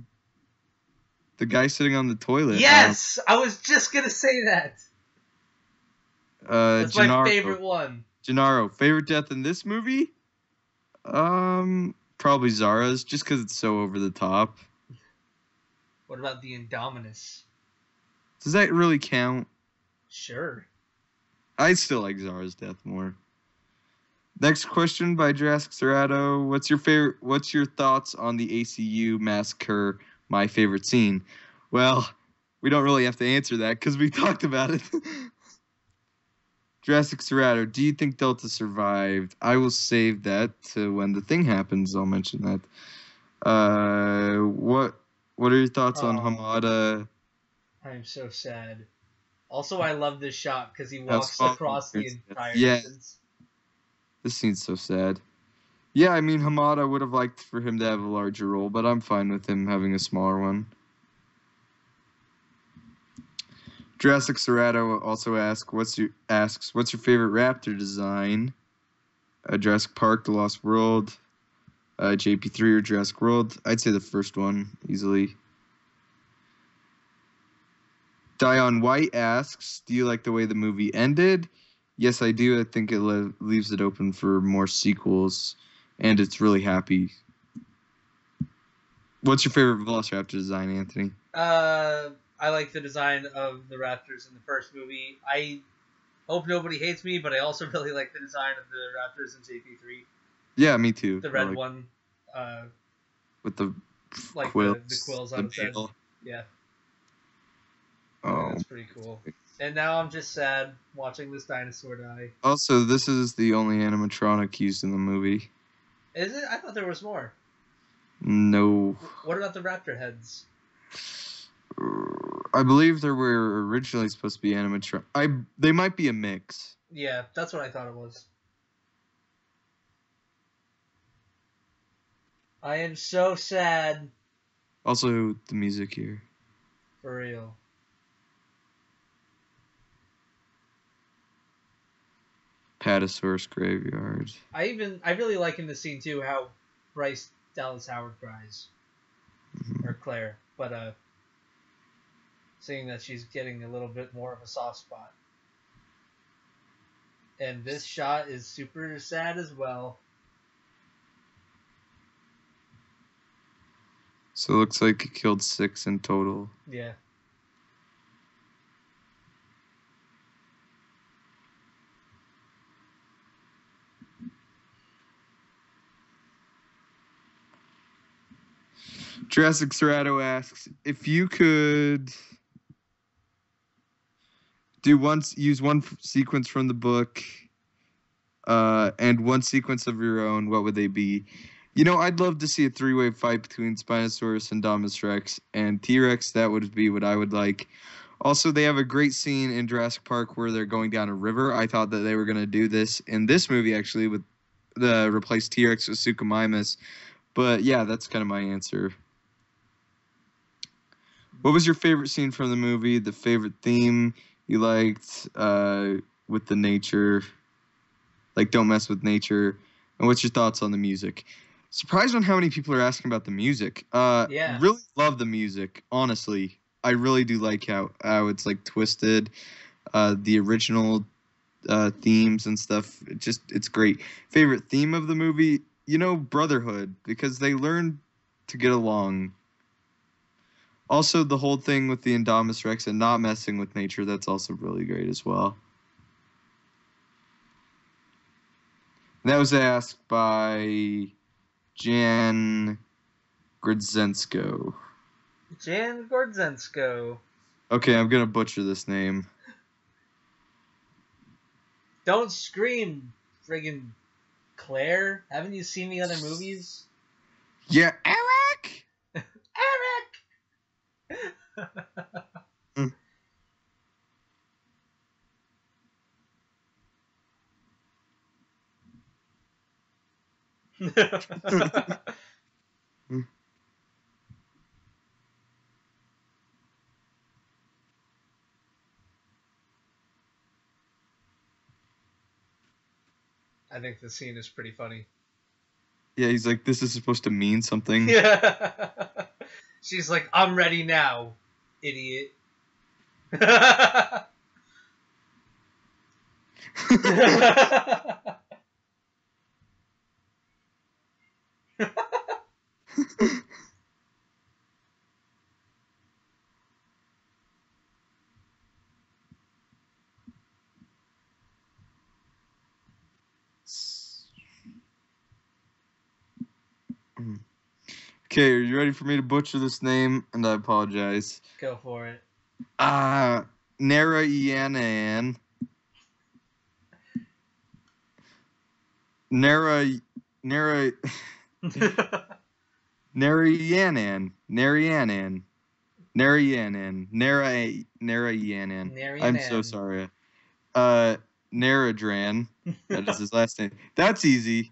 the guy sitting on the toilet. Yes! I was just going to say that. That's Gennaro. my favorite one. Gennaro. Favorite death in this movie? Probably Zara's, just because it's so over the top. What about the Indominus? Does that really count? Sure. I still like Zara's death more. Next question by Jurassic Serrato. What's your thoughts on the ACU massacre? My favorite scene. Well, we don't really have to answer that because we talked about it. Jurassic Serrato, do you think Delta survived? I will save that to when the thing happens. I'll mention that. What are your thoughts on Hamada? I'm so sad. Also, I love this shot because he walks across the entire distance. This scene's so sad. Yeah, I mean, Hamada would have liked for him to have a larger role, but I'm fine with him having a smaller one. Jurassic Serrato also asks, "What's your favorite raptor design? Jurassic Park, The Lost World, JP3 or Jurassic World?" I'd say the first one easily. Dion White asks, "Do you like the way the movie ended?" Yes, I do. I think it leaves it open for more sequels, and it's really happy. What's your favorite Velociraptor design, Anthony? I like the design of the raptors in the first movie. I hope nobody hates me, but I also really like the design of the raptors in JP3. Yeah, me too. The red one. With the like quills. The quills on its head. Yeah. Oh. That's pretty cool. And now I'm just sad watching this dinosaur die. Also, this is the only animatronic used in the movie. Is it? I thought there was more. No. What about the raptor heads? I believe there were originally supposed to be animatronic. They might be a mix. Yeah, that's what I thought it was. I am so sad. Also, the music here. For real. Patasaurus graveyard. I really like in the scene too how Bryce Dallas Howard cries. Or Claire. But seeing that she's getting a little bit more of a soft spot. And this shot is super sad as well. So it looks like it killed 6 in total. Yeah. Jurassic Serrato asks, if you could use one sequence from the book And one sequence of your own, what would they be? You know, I'd love to see a three-way fight between Spinosaurus and Indominus Rex and T-Rex. That would be what I would like. Also, they have a great scene in Jurassic Park where they're going down a river. I thought that they were going to do this in this movie, actually, with the replace T-Rex with Suchomimus. But yeah, that's kind of my answer. What was your favorite scene from the movie? The favorite theme you liked with the nature? Like, don't mess with nature. And what's your thoughts on the music? Surprised on how many people are asking about the music. Yeah. Really love the music, honestly. I really do like how it's like twisted. The original themes and stuff. It's great. Favorite theme of the movie? You know, brotherhood, because they learn to get along. Also, the whole thing with the Indominus Rex and not messing with nature, that's also really great as well. And that was asked by Jan Grodzensko. Jan Gordzensko. Okay, I'm going to butcher this name. Don't scream, friggin' Claire. Haven't you seen the other movies? Yeah, Eric! Eric! I think the scene is pretty funny. Yeah, he's like, this is supposed to mean something. Yeah. She's like, I'm ready now, idiot. Okay, are you ready for me to butcher this name? And I apologize. Go for it. Narayanan. Narayanan. Narayanan. I'm so sorry. Naradran. That is his last name. That's easy.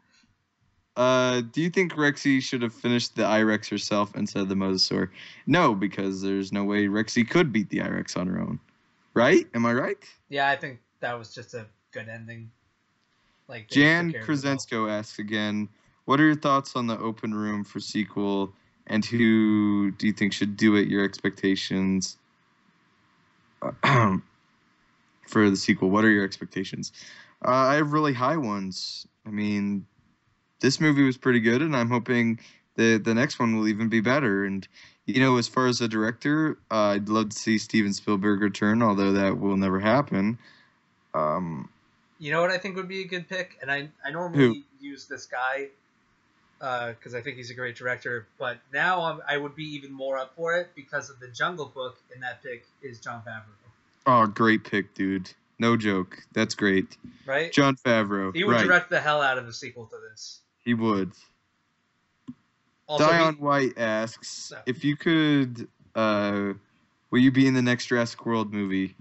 Do you think Rexy should have finished the I-Rex herself instead of the Mosasaur? No, because there's no way Rexy could beat the I-Rex on her own. Right? Am I right? Yeah, I think that was just a good ending. Like Jan Krasensko asks again, what are your thoughts on the open room for sequel, and who do you think should do it? Your expectations for the sequel. What are your expectations? I have really high ones. I mean, this movie was pretty good, and I'm hoping the next one will even be better. And, you know, as far as a director, I'd love to see Steven Spielberg return, although that will never happen. You know what I think would be a good pick? And I normally use this guy because I think he's a great director, but now I would be even more up for it because of the Jungle Book, and that pick is Jon Favreau. Oh, great pick, dude. No joke. That's great. Right? Jon Favreau. He would direct the hell out of the sequel to this. He would. Also, Dion White asks, if you could, will you be in the next Jurassic World movie?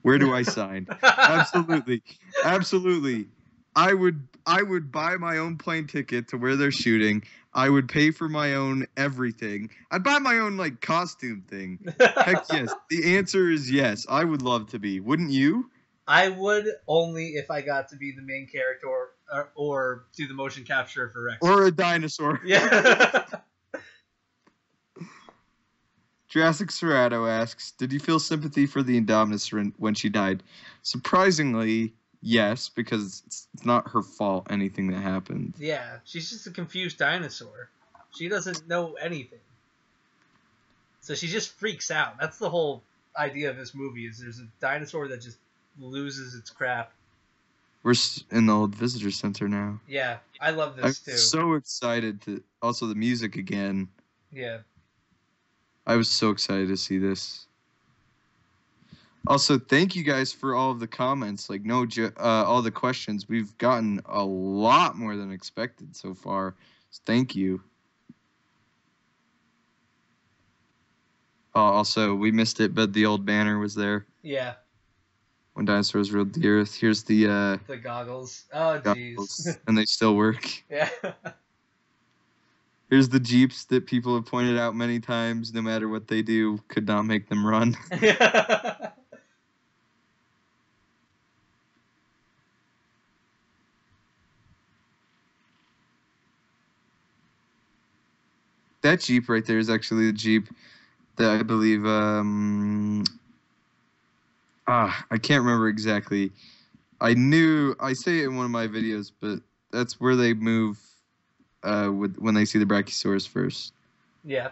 Where do I sign? Absolutely. Absolutely. I would buy my own plane ticket to where they're shooting. I would pay for my own everything. I'd buy my own, like, costume thing. Heck yes. The answer is yes. I would love to be. Wouldn't you? I would, only if I got to be the main character or do the motion capture for Rex. Or a dinosaur. Yeah. Jurassic Serrato asks, did you feel sympathy for the Indominus when she died? Surprisingly, yes, because it's not her fault, anything that happened. Yeah, she's just a confused dinosaur. She doesn't know anything. So she just freaks out. That's the whole idea of this movie, is there's a dinosaur that just loses its crap. We're in the old visitor center now. Yeah, I love this too. I'm so excited to... Also, the music again. Yeah. I was so excited to see this. Also, thank you guys for all of the comments. Like, all the questions. We've gotten a lot more than expected so far. So thank you. Also, we missed it, but the old banner was there. Yeah. When dinosaurs ruled the earth. Here's the goggles. Oh, jeez. and they still work. Yeah. Here's the Jeeps that people have pointed out many times. No matter what they do, could not make them run. That Jeep right there is actually the Jeep that I believe. I can't remember exactly. I say it in one of my videos, but that's where they move when they see the Brachiosaurus first. Yeah.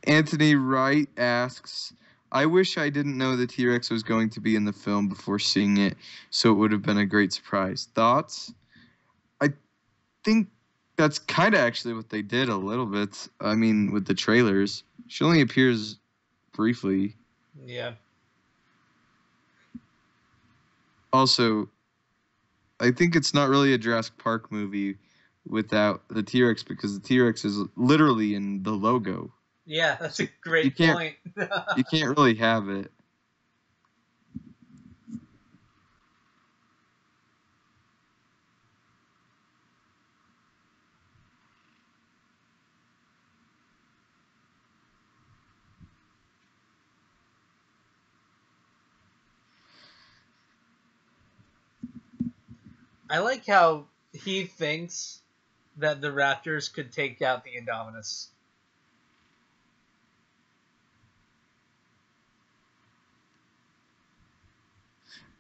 Anthony Wright asks, I wish I didn't know the T-Rex was going to be in the film before seeing it, so it would have been a great surprise. Thoughts? I think that's kind of actually what they did a little bit. I mean, with the trailers. She only appears briefly. Yeah. Also, I think it's not really a Jurassic Park movie without the T-Rex, because the T-Rex is literally in the logo. Yeah, that's a great point. You can't really have it. I like how he thinks that the Raptors could take out the Indominus.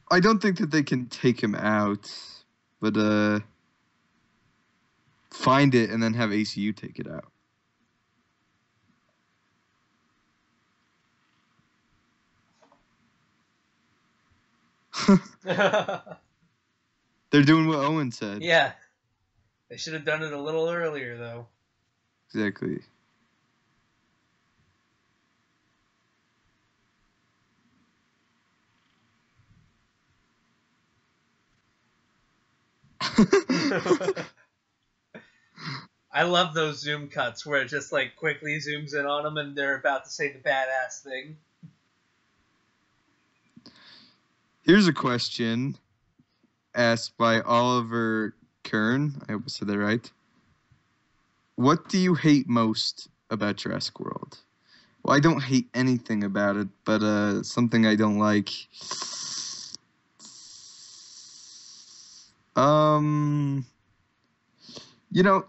I don't think that they can take him out, but find it and then have ACU take it out. They're doing what Owen said. Yeah. They should have done it a little earlier, though. Exactly. I love those zoom cuts where it just like quickly zooms in on them and they're about to say the badass thing. Here's a question asked by Oliver Kern. I hope I said that right. What do you hate most about Jurassic World? Well, I don't hate anything about it, but something I don't like.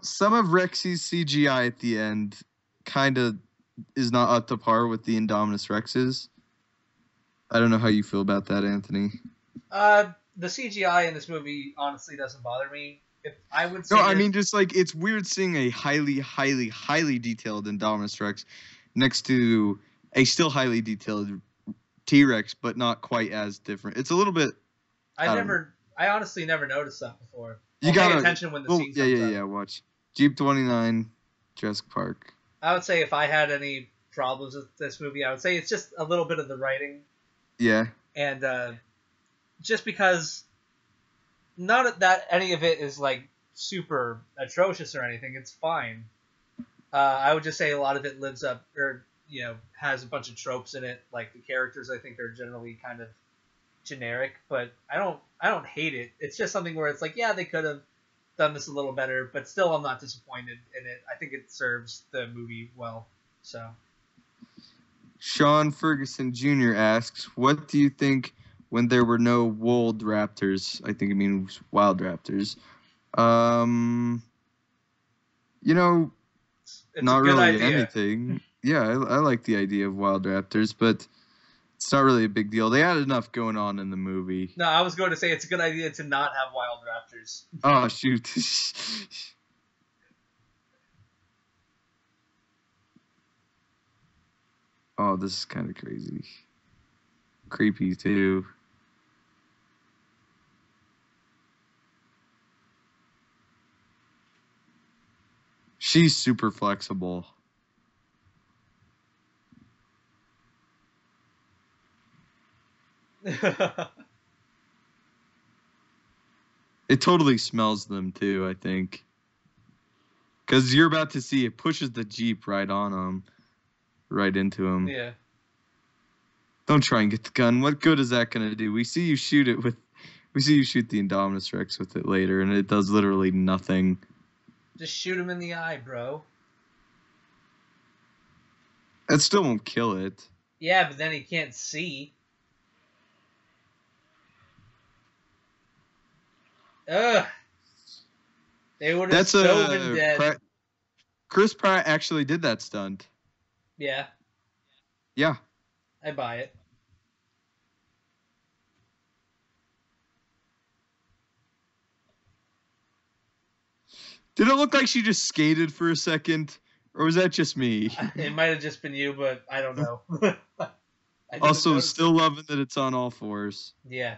Some of Rexy's CGI at the end kind of is not up to par with the Indominus Rex's. I don't know how you feel about that, Anthony. The CGI in this movie honestly doesn't bother me. If I would say I mean, just like it's weird seeing a highly, highly, highly detailed Indominus Rex next to a still highly detailed T-Rex, but not quite as different. It's a little bit. I honestly never noticed that before. You gotta pay attention when the scene comes up. Watch Jeep 29, Jurassic Park. I would say if I had any problems with this movie, I would say it's just a little bit of the writing. Yeah. And just because not that any of it is like super atrocious or anything, it's fine. I would just say a lot of it lives up, or has a bunch of tropes in it. Like the characters, I think, are generally kind of generic, but I don't hate it. It's just something where it's like, yeah, they could have done this a little better, but still I'm not disappointed in it. I think it serves the movie well. So Sean Ferguson Jr. asks, what do you think when there were no wooled raptors? I think it means wild raptors. it's not a good really idea. Anything. Yeah, I like the idea of wild raptors, but it's not really a big deal. They had enough going on in the movie. No, I was going to say it's a good idea to not have wild raptors. Oh, shoot. Oh, this is kind of crazy. Creepy, too. She's super flexible. It totally smells them too, I think. Because you're about to see it pushes the Jeep right on him. Right into him. Yeah. Don't try and get the gun. What good is that going to do? We see you shoot the Indominus Rex with it later, and it does literally nothing. Just shoot him in the eye, bro. That still won't kill it. Yeah, but then he can't see. Ugh. They would have still been dead. Chris Pratt actually did that stunt. Yeah. Yeah. I buy it. Did it look like she just skated for a second? Or was that just me? It might have just been you, but I don't know. Also, still loving that it's on all fours. Yeah.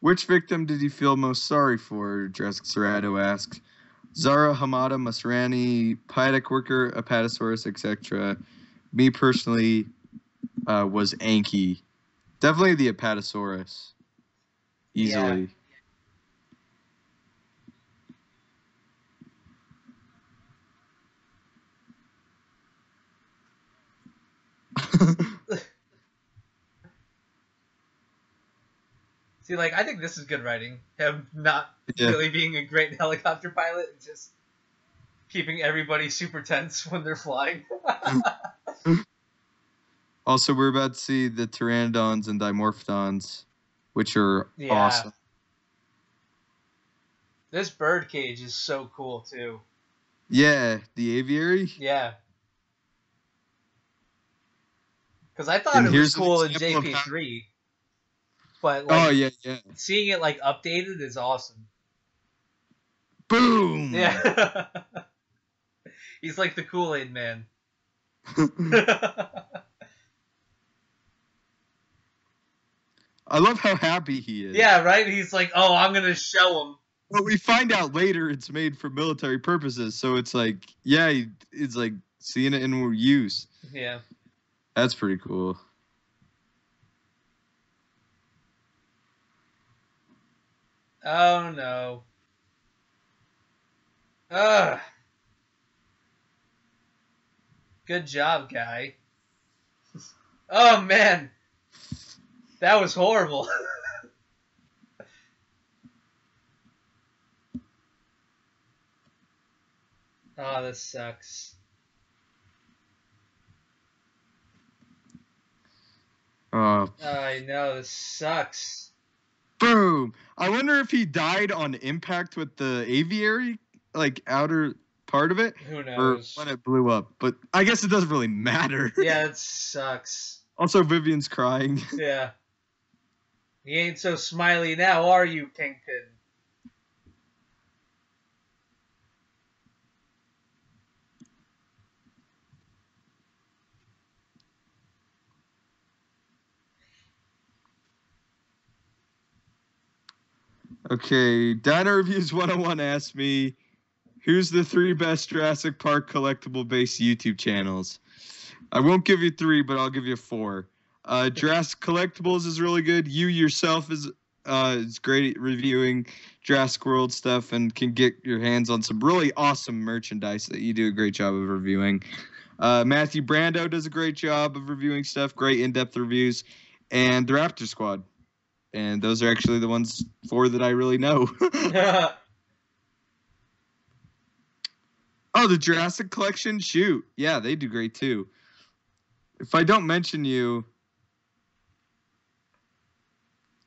Which victim did you feel most sorry for? Jurassic Serrato asked. Zara, Hamada, Masrani, Pyatic Worker, Apatosaurus, etc. Me personally was Anki. Definitely the Apatosaurus. Easily. Yeah. See, like, I think this is good writing. Him not really being a great helicopter pilot, and just keeping everybody super tense when they're flying. Also, we're about to see the Pteranodons and Dimorphodons, which are awesome. This bird cage is so cool, too. Yeah, the aviary? Yeah. Because I thought it was cool in JP3. But, like, seeing it, like, updated is awesome. Boom! Yeah. He's like the Kool-Aid man. I love how happy he is. Yeah, right? He's like, oh, I'm going to show him. But we find out later it's made for military purposes, so it's like, yeah, it's like seeing it in use. Yeah. That's pretty cool. Oh, no. Ugh. Good job, guy. Oh, man. That was horrible. Oh, this sucks. I know, this sucks. Boom! I wonder if he died on impact with the aviary, like outer part of it. Who knows? Or when it blew up. But I guess it doesn't really matter. Yeah, it sucks. Also, Vivian's crying. Yeah. You ain't so smiley now, are you, Kingpin? Okay, Dino Reviews 101 asked me, who's the 3 best Jurassic Park collectible-based YouTube channels? I won't give you 3, but I'll give you 4. Jurassic Collectibles is really good. You yourself is great at reviewing Jurassic World stuff and can get your hands on some really awesome merchandise that you do a great job of reviewing. Matthew Brando does a great job of reviewing stuff, great in-depth reviews. And the Raptor Squad. And those are actually the 4 that I really know. Oh, the Jurassic Collection? Shoot. Yeah, they do great too. If I don't mention you,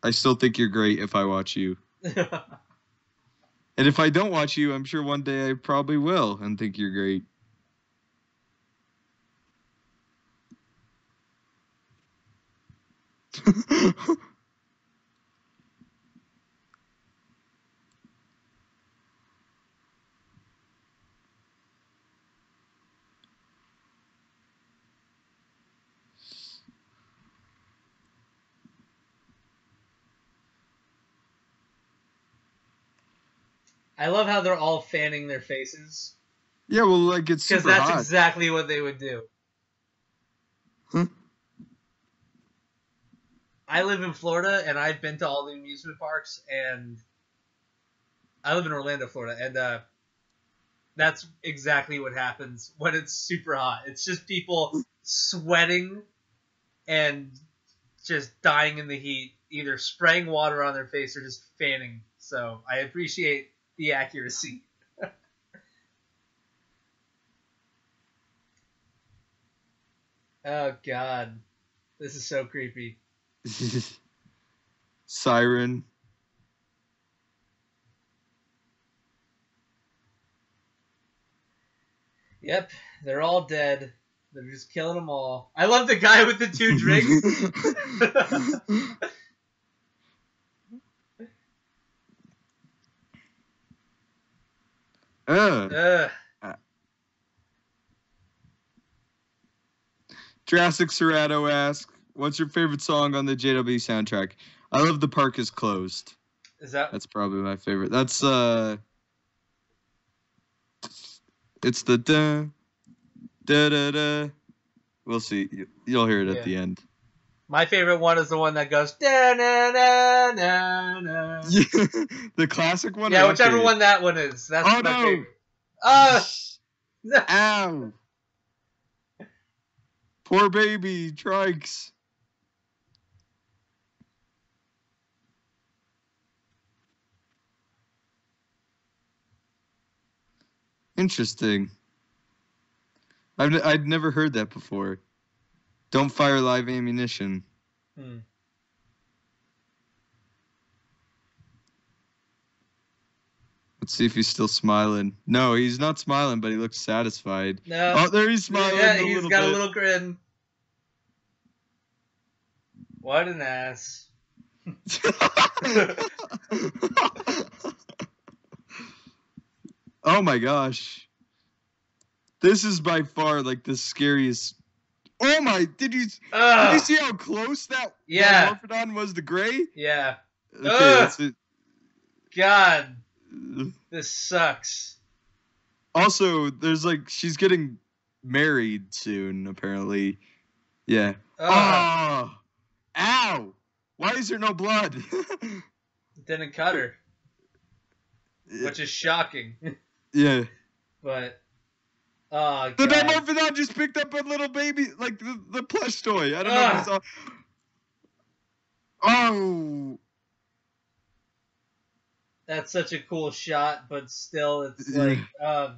I still think you're great if I watch you. And if I don't watch you, I'm sure one day I probably will and think you're great. I love how they're all fanning their faces. Yeah, well, like, it's super hot. Because that's exactly what they would do. Huh? I live in Florida, and I've been to all the amusement parks, and I live in Orlando, Florida, and that's exactly what happens when it's super hot. It's just people sweating and just dying in the heat, either spraying water on their face or just fanning. So I appreciate the accuracy. Oh, God. This is so creepy. Siren. Yep, they're all dead. They're just killing them all. I love the guy with the 2 drinks. Ugh. Jurassic Serrato asks, what's your favorite song on the JW soundtrack? I love The Park is Closed. That's probably my favorite. That's it's the da da da da. We'll see. You'll hear it at the end. My favorite one is the one that goes da na na na na. The classic one. Yeah, whichever one that one is. That's my favorite. Ow! Poor baby Trikes. Interesting. I'd never heard that before. Don't fire live ammunition. Let's see if he's still smiling. No, he's not smiling, but he looks satisfied. No. Oh, there he's smiling. Yeah, he's got a little grin. What an ass. Oh my gosh. This is by far like the scariest. Oh my, did you see how close that Morphodon was to Gray? Yeah. Okay, that's it. God. This sucks. Also, there's like, she's getting married soon, apparently. Yeah. Oh! Ow! Why is there no blood? Didn't cut her. Which is shocking. Yeah. But, the Dimorphodon just picked up a little baby, like the plush toy. I don't know if you saw. Oh! That's such a cool shot, but still, it's like,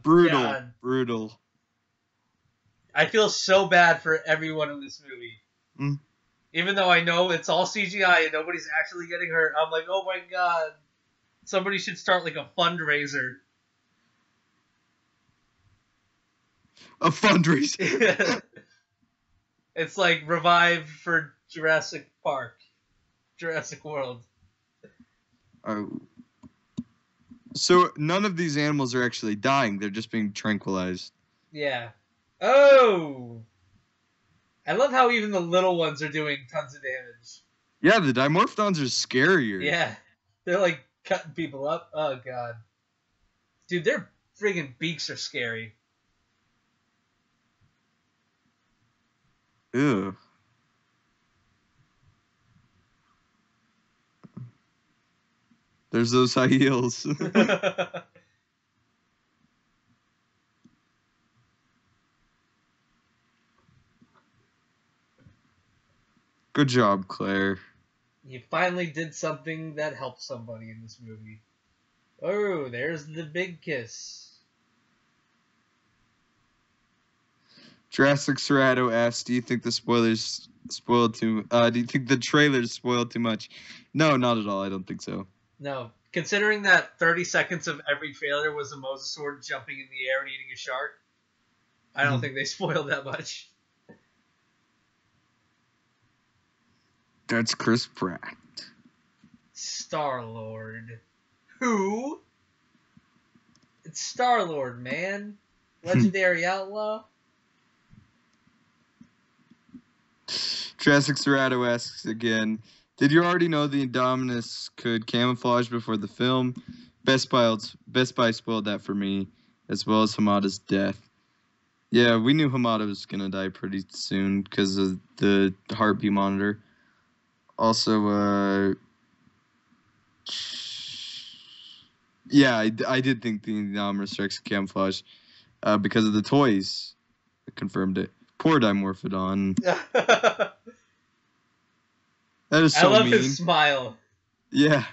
brutal. God. Brutal. I feel so bad for everyone in this movie. Mm. Even though I know it's all CGI and nobody's actually getting hurt, I'm like, oh my God. Somebody should start like a fundraiser. A fundraiser. It's like Revive for Jurassic Park. Jurassic World. So none of these animals are actually dying. They're just being tranquilized. Yeah. Oh! I love how even the little ones are doing tons of damage. Yeah, the Dimorphodons are scarier. Yeah. They're like cutting people up. Oh, God. Dude, their friggin' beaks are scary. Ew. There's those high heels. Good job, Claire. You finally did something that helped somebody in this movie. Oh, there's the big kiss. Jurassic Serrato asks, do you think the spoilers spoiled too do you think the trailers spoiled too much? No, not at all. I don't think so. No. Considering that 30 seconds of every trailer was a mosasaur jumping in the air and eating a shark, I don't think they spoiled that much. That's Chris Pratt. Star-Lord. Who? It's Star-Lord, man. Legendary outlaw. Jurassic Serrato asks again, did you already know the Indominus could camouflage before the film? Best Buy spoiled that for me, as well as Hamada's death. Yeah, we knew Hamada was going to die pretty soon because of the heartbeat monitor. Also, yeah, I did think the Indominus Rex camouflage because of the toys. I confirmed it. Poor Dimorphodon. That is so I love mean. his smile. Yeah.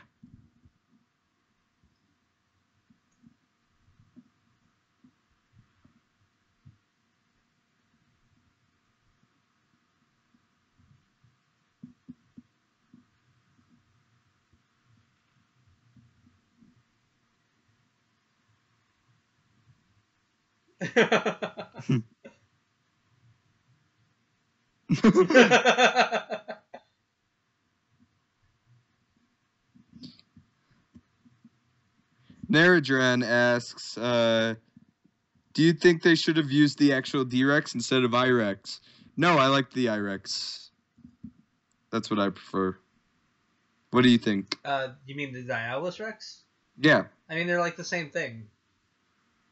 Naradran asks, do you think they should have used the actual D-Rex instead of I-Rex? No, I like the I-Rex. That's what I prefer. What do you think? You mean the Diabolus Rex? Yeah. I mean, they're like the same thing.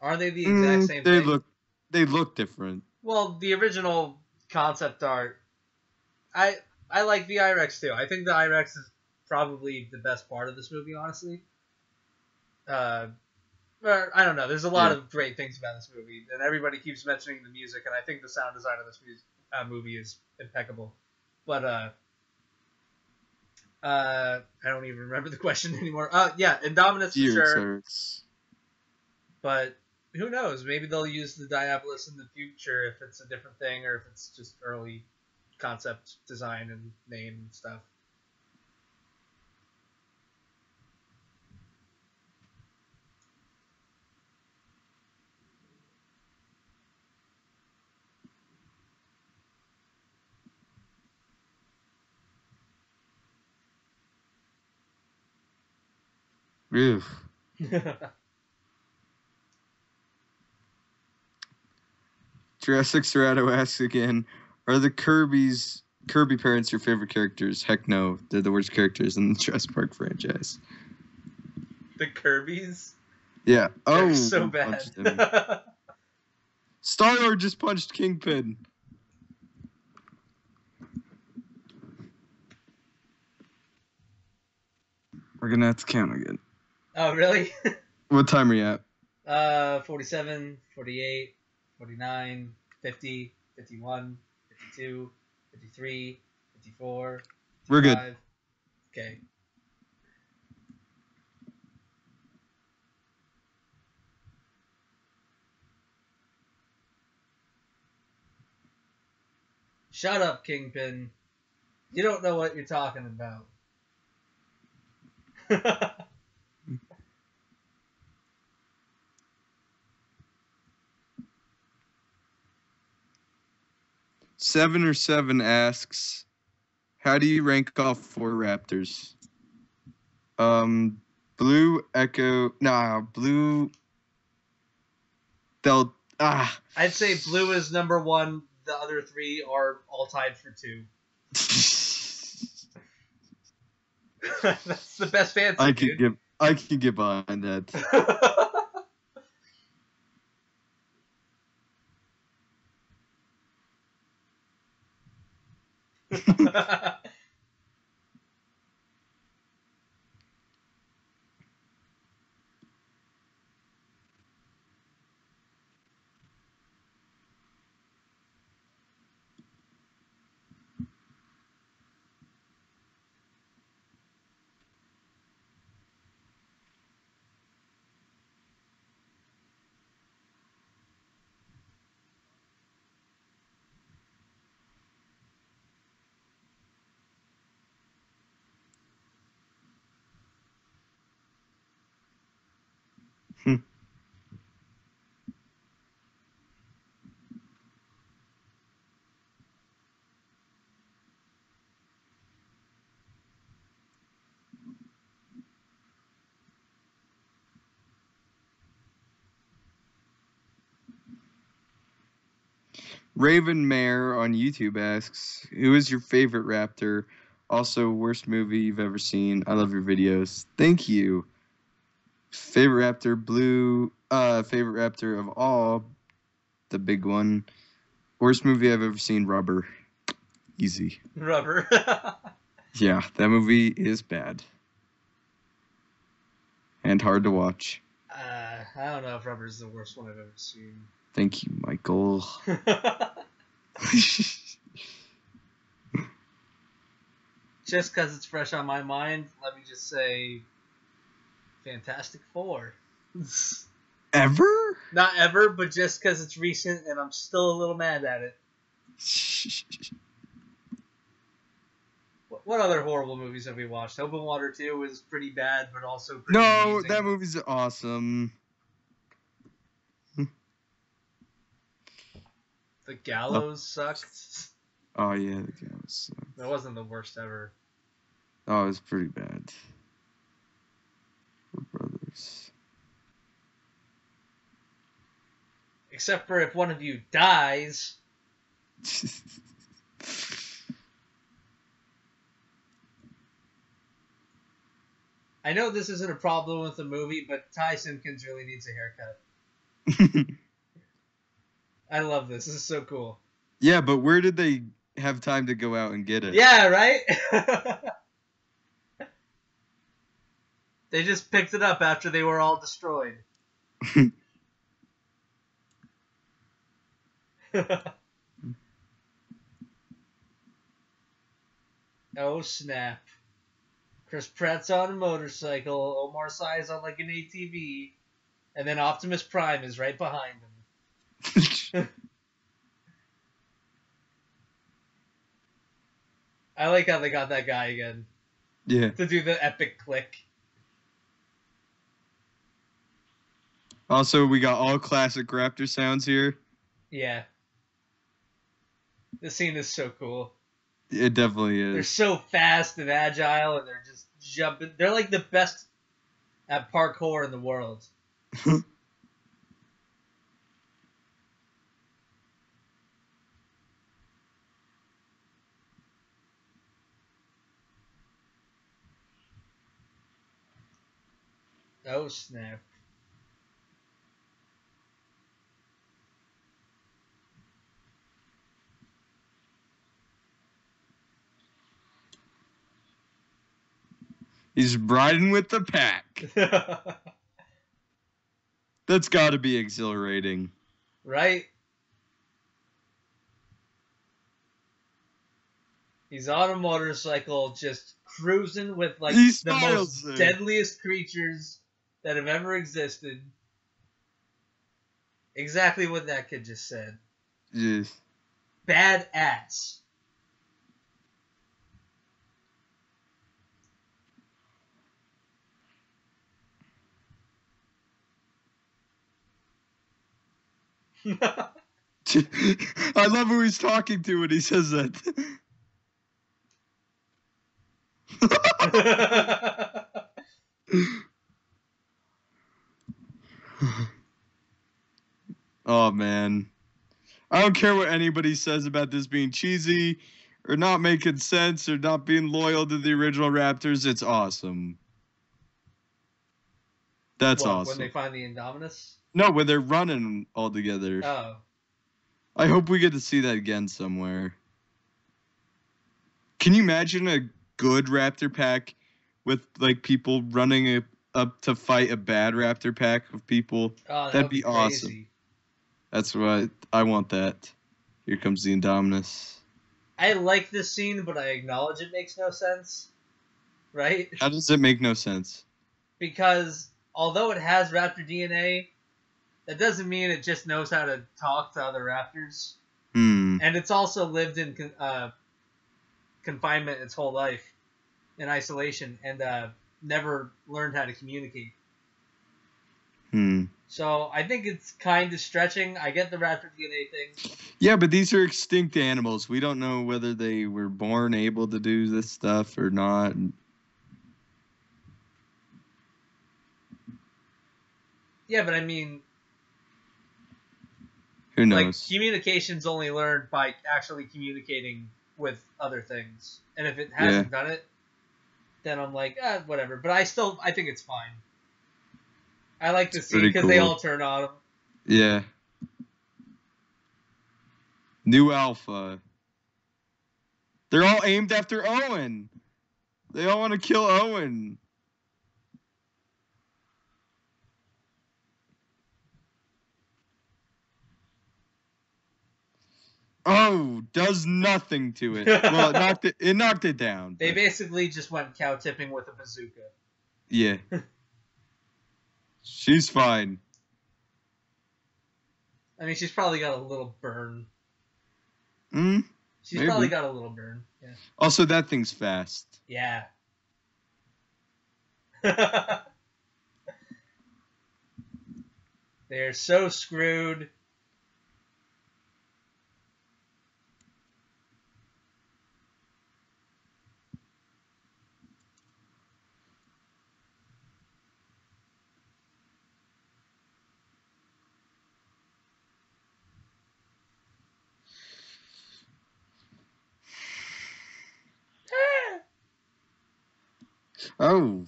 Are they the exact same thing? They look different. Well, the original concept art, I like the I-Rex too. I think the I-Rex is probably the best part of this movie, honestly. Or, I don't know. There's a lot of great things about this movie, and everybody keeps mentioning the music, and I think the sound design of this movie is impeccable. But I don't even remember the question anymore. Yeah, Indominus for sure. But who knows? Maybe they'll use the Diabolus in the future if it's a different thing, or if it's just early concept design and name and stuff. Ew. Jurassic Serrato asks again, are the Kirby parents your favorite characters? Heck no. They're the worst characters in the Jurassic Park franchise. The Kirbys? Yeah. They're so bad. Star-Lord just punched Kingpin. We're going to have to count again. Oh, really? What time are you at? 47, 48, 49, 50, 51, 52, 53, 54, 55. We're good. Okay. Shut up, Kingpin. You don't know what you're talking about. 7 or 7 asks, how do you rank off 4 Raptors? Blue, Echo, Blue, I'd say Blue is number 1. The other 3 are all tied for 2. That's the best fancy, I can get behind that. Raven Mayer on YouTube asks, who is your favorite Raptor? Also, worst movie you've ever seen. I love your videos. Thank you. Favorite Raptor, Blue. Favorite Raptor of all, the big one. Worst movie I've ever seen, Rubber. Easy. Rubber. Yeah, that movie is bad. And hard to watch. I don't know if Rubber's the worst one I've ever seen. Thank you, Michael. Just because it's fresh on my mind, let me just say Fantastic Four. Ever? Not ever, but just because it's recent and I'm still a little mad at it. What other horrible movies have we watched? Open Water 2 is pretty bad, but also pretty amazing. That movie's awesome. The Gallows sucked. Oh, yeah, The Gallows sucked. That wasn't the worst ever. Oh, it was pretty bad. We're brothers. Except for if one of you dies. I know this isn't a problem with the movie, but Ty Simpkins really needs a haircut. I love this. This is so cool. Yeah, but where did they have time to go out and get it? Yeah, right? They just picked it up after they were all destroyed. Oh, snap. Chris Pratt's on a motorcycle, Omar Sy's on like an ATV, and then Optimus Prime is right behind him. I like how they got that guy again. Yeah. To do the epic click. Also, we got all classic Raptor sounds here. Yeah. This scene is so cool. It definitely is. They're so fast and agile, and they're just jumping. They're like the best at parkour in the world. Oh, snap. He's riding with the pack. That's got to be exhilarating. Right? He's on a motorcycle just cruising with like the most deadliest creatures that have ever existed. Exactly what that kid just said. Yes. Badass. I love who he's talking to when he says that. Oh, man. I don't care what anybody says about this being cheesy or not making sense or not being loyal to the original Raptors. It's awesome. That's awesome. When they find the Indominus? No, when they're running all together. Oh. I hope we get to see that again somewhere. Can you imagine a good Raptor pack with like people running up to fight a bad Raptor pack of people? Oh, that'd be awesome. That's what I want. That. Here comes the Indominus. I like this scene, but I acknowledge it makes no sense. Right? How does it make no sense? Because although it has Raptor DNA, that doesn't mean it just knows how to talk to other Raptors. And it's also lived in confinement its whole life, in isolation, and never learned how to communicate. So I think it's kind of stretching. I get the Raptor DNA thing. Yeah, but these are extinct animals. We don't know whether they were born able to do this stuff or not. Yeah, but I mean, who knows? Like, communication's only learned by actually communicating with other things. And if it hasn't done it, then I'm like, whatever. But I think it's fine. I like to see because they all turn on him. Yeah. New Alpha. They're all aimed after Owen. They all want to kill Owen. Oh, does nothing to it. Well, it knocked it down. They basically just went cow tipping with a bazooka. Yeah. She's fine. I mean, she's probably got a little burn. She's Maybe. probably got a little burn. Yeah. Also, that thing's fast. Yeah. They're so screwed. Oh.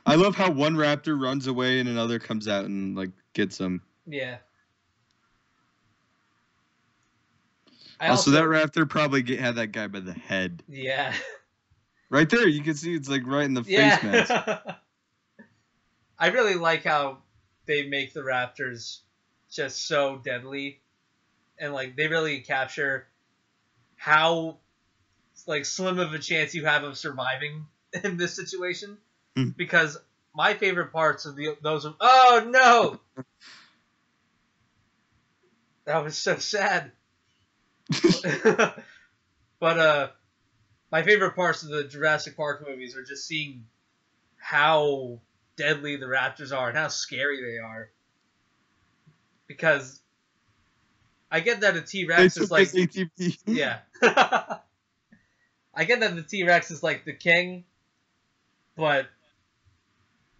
I love how one raptor runs away and another comes out and like gets him. Yeah. Also, that raptor probably had that guy by the head. Yeah. Right there, you can see it's like right in the face mask. I really like how they make the raptors just so deadly, and like they really capture how like slim of a chance you have of surviving in this situation. Because my favorite parts of those are, oh no, that was so sad. But my favorite parts of the Jurassic Park movies are just seeing how deadly the raptors are and how scary they are. Because I get that a T-Rex is like, yeah, I get that the T-Rex is like the king, but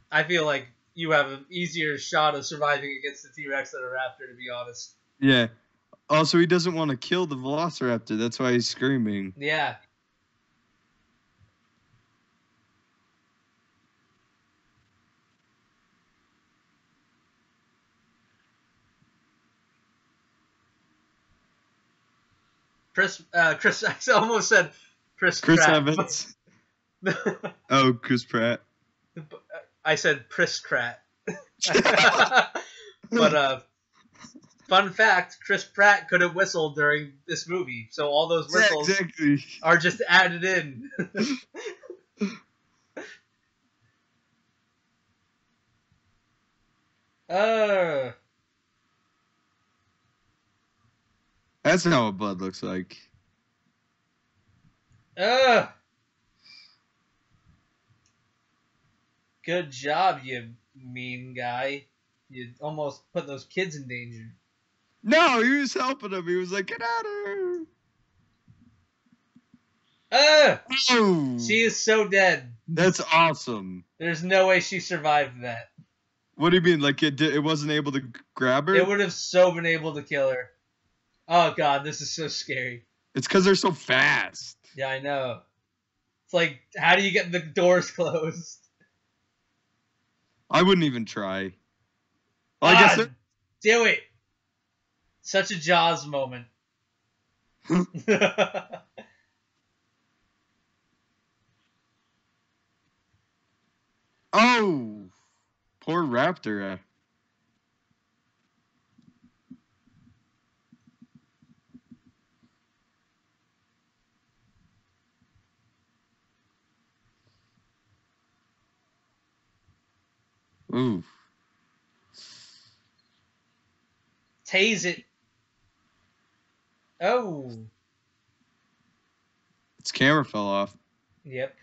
I feel like you have an easier shot of surviving against the T-Rex than a raptor, to be honest. Yeah. Also, he doesn't want to kill the Velociraptor. That's why he's screaming. Yeah. Chris, I almost said Chris Pratt, Evans. Oh, Chris Pratt. I said Chris Pratt. But fun fact, Chris Pratt couldn't whistle during this movie, so all those whistles are just added in. That's how a bud looks like. Good job, you mean guy. You almost put those kids in danger. No, he was helping him. He was like, get out of here. Oh! She is so dead. That's awesome. There's no way she survived that. What do you mean? Like it wasn't able to grab her? It would have so been able to kill her. Oh god, this is so scary. It's because they're so fast. Yeah, I know. It's like, how do you get the doors closed? I wouldn't even try. Well, I guess do it. Such a Jaws moment. Oh, poor raptor. Ooh. Tase it. Oh. Its camera fell off. Yep.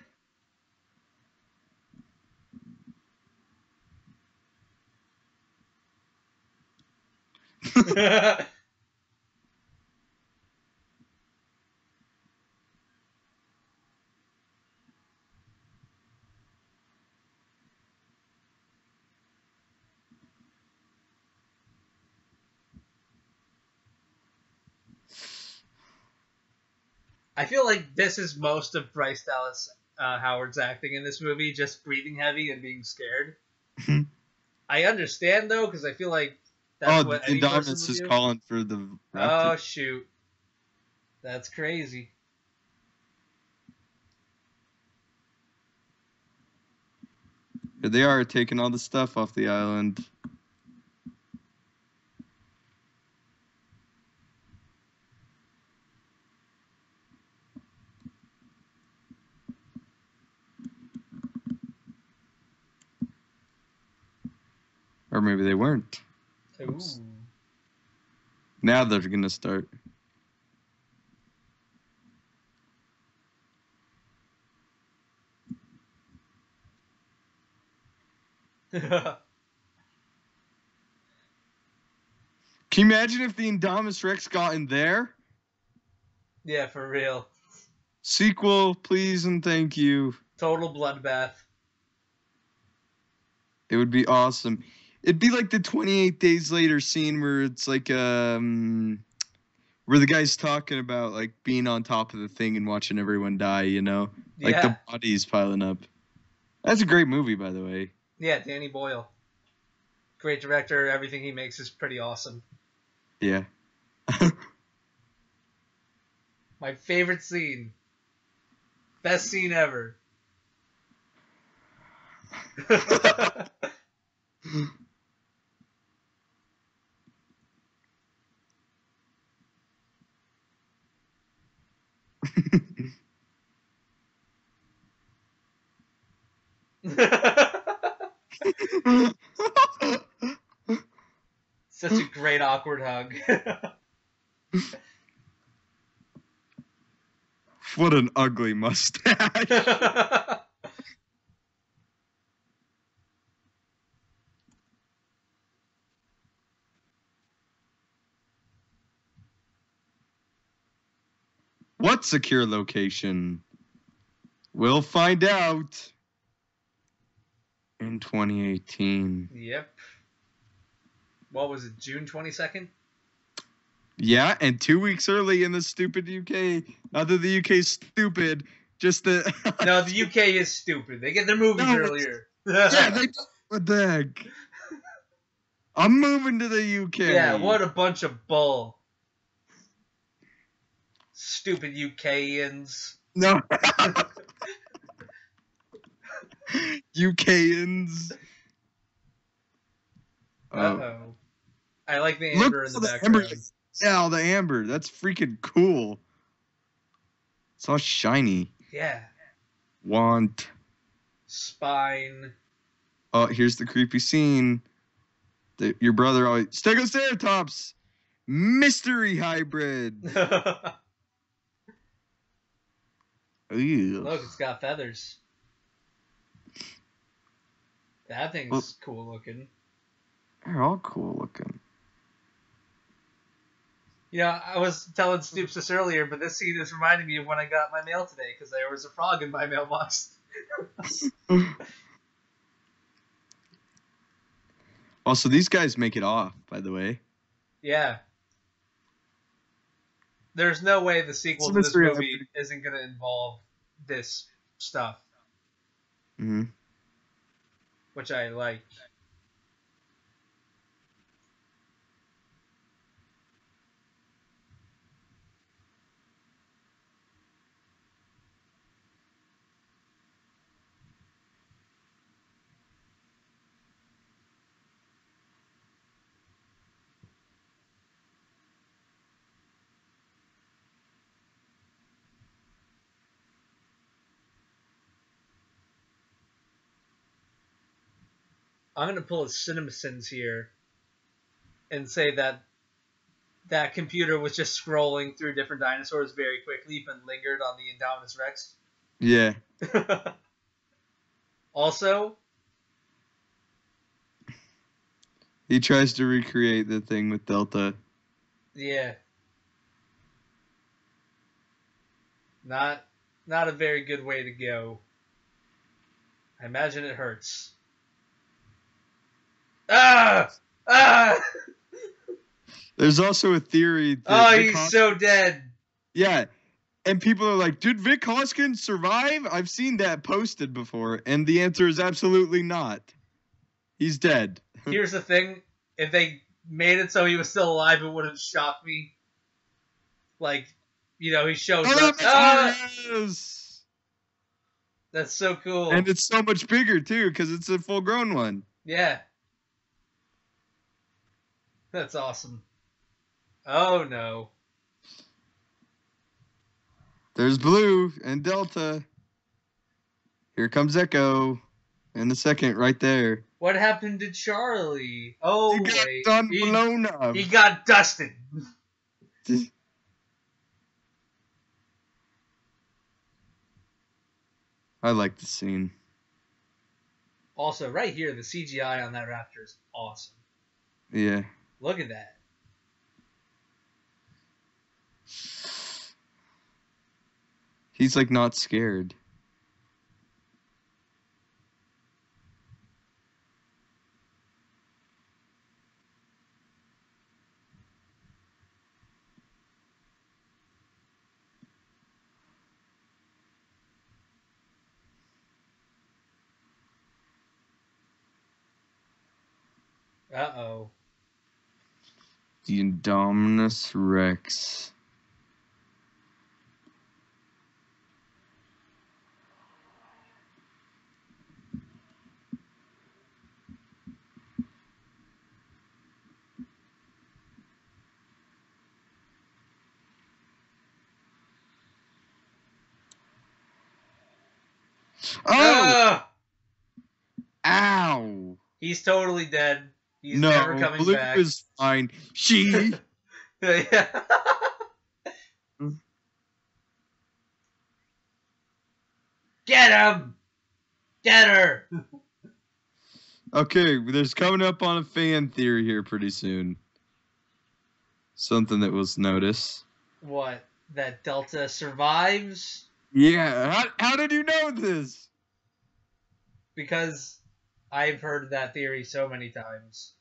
I feel like this is most of Bryce Dallas Howard's acting in this movie, just breathing heavy and being scared. I understand, though, because I feel like that's what any person would do. Is calling for the raptor. Oh, shoot. That's crazy. Here they are taking all the stuff off the island. Or maybe they weren't. Oops. Ooh. Now they're going to start. Can you imagine if the Indominus Rex got in there? Yeah, for real. Sequel, please and thank you. Total bloodbath. It would be awesome. It'd be like the 28 Days Later scene where it's like where the guy's talking about like being on top of the thing and watching everyone die, you know? Like the bodies piling up. That's a great movie, by the way. Yeah, Danny Boyle. Great director. Everything he makes is pretty awesome. Yeah. My favorite scene. Best scene ever. Such a great awkward hug. What an ugly mustache. What secure location? We'll find out in 2018. Yep. What was it, June 22nd? Yeah, and 2 weeks early in the stupid UK. Not that the UK's stupid, just the... No, the UK is stupid. They get their movies earlier. Yeah, they don't. What the heck? I'm moving to the UK. Yeah, what a bunch of bull. Stupid UKians. No. UKians. Uh-oh. I like the amber in the background. Yeah, the amber. That's freaking cool. It's all shiny. Yeah. Want. Spine. Oh, here's the creepy scene. Your brother always... Stegoceratops! Mystery hybrid! Ew. Look, it's got feathers. That thing's cool looking. They're all cool looking. You know, I was telling Stoops this earlier, but this scene is reminding me of when I got my mail today, because there was a frog in my mailbox. Also, these guys make it off, by the way. Yeah. There's no way the sequel to this movie isn't going to involve this stuff. Mm-hmm. Which I like. I'm going to pull a CinemaSins here and say that that computer was just scrolling through different dinosaurs very quickly but lingered on the Indominus Rex. Yeah. Also, he tries to recreate the thing with Delta. Yeah. Not a very good way to go. I imagine it hurts. Ah! Ah! There's also a theory that Oh, he's so dead. Yeah. And people are like, did Vic Hoskins survive? I've seen that posted before. And the answer is absolutely not. He's dead. Here's the thing. If they made it so he was still alive, it wouldn't shock me. Like, he shows Oh, up. yes! That's so cool. And it's so much bigger, too, because it's a full-grown one. Yeah. That's awesome. Oh, no. There's Blue and Delta. Here comes Echo. In a second, right there. What happened to Charlie? Oh, He got wait. done blown up. He got dusted. I like the scene. Also, right here, the CGI on that raptor is awesome. Yeah. Look at that. He's like not scared. Uh-oh. The Indominus Rex. Oh! Ow! He's totally dead. He's no, never coming Blue back. is fine. She. Yeah. Get him! Get her! Okay, there's coming up on a fan theory here pretty soon. Something that was noticed. What? That Delta survives? Yeah, how did you know this? Because I've heard that theory so many times.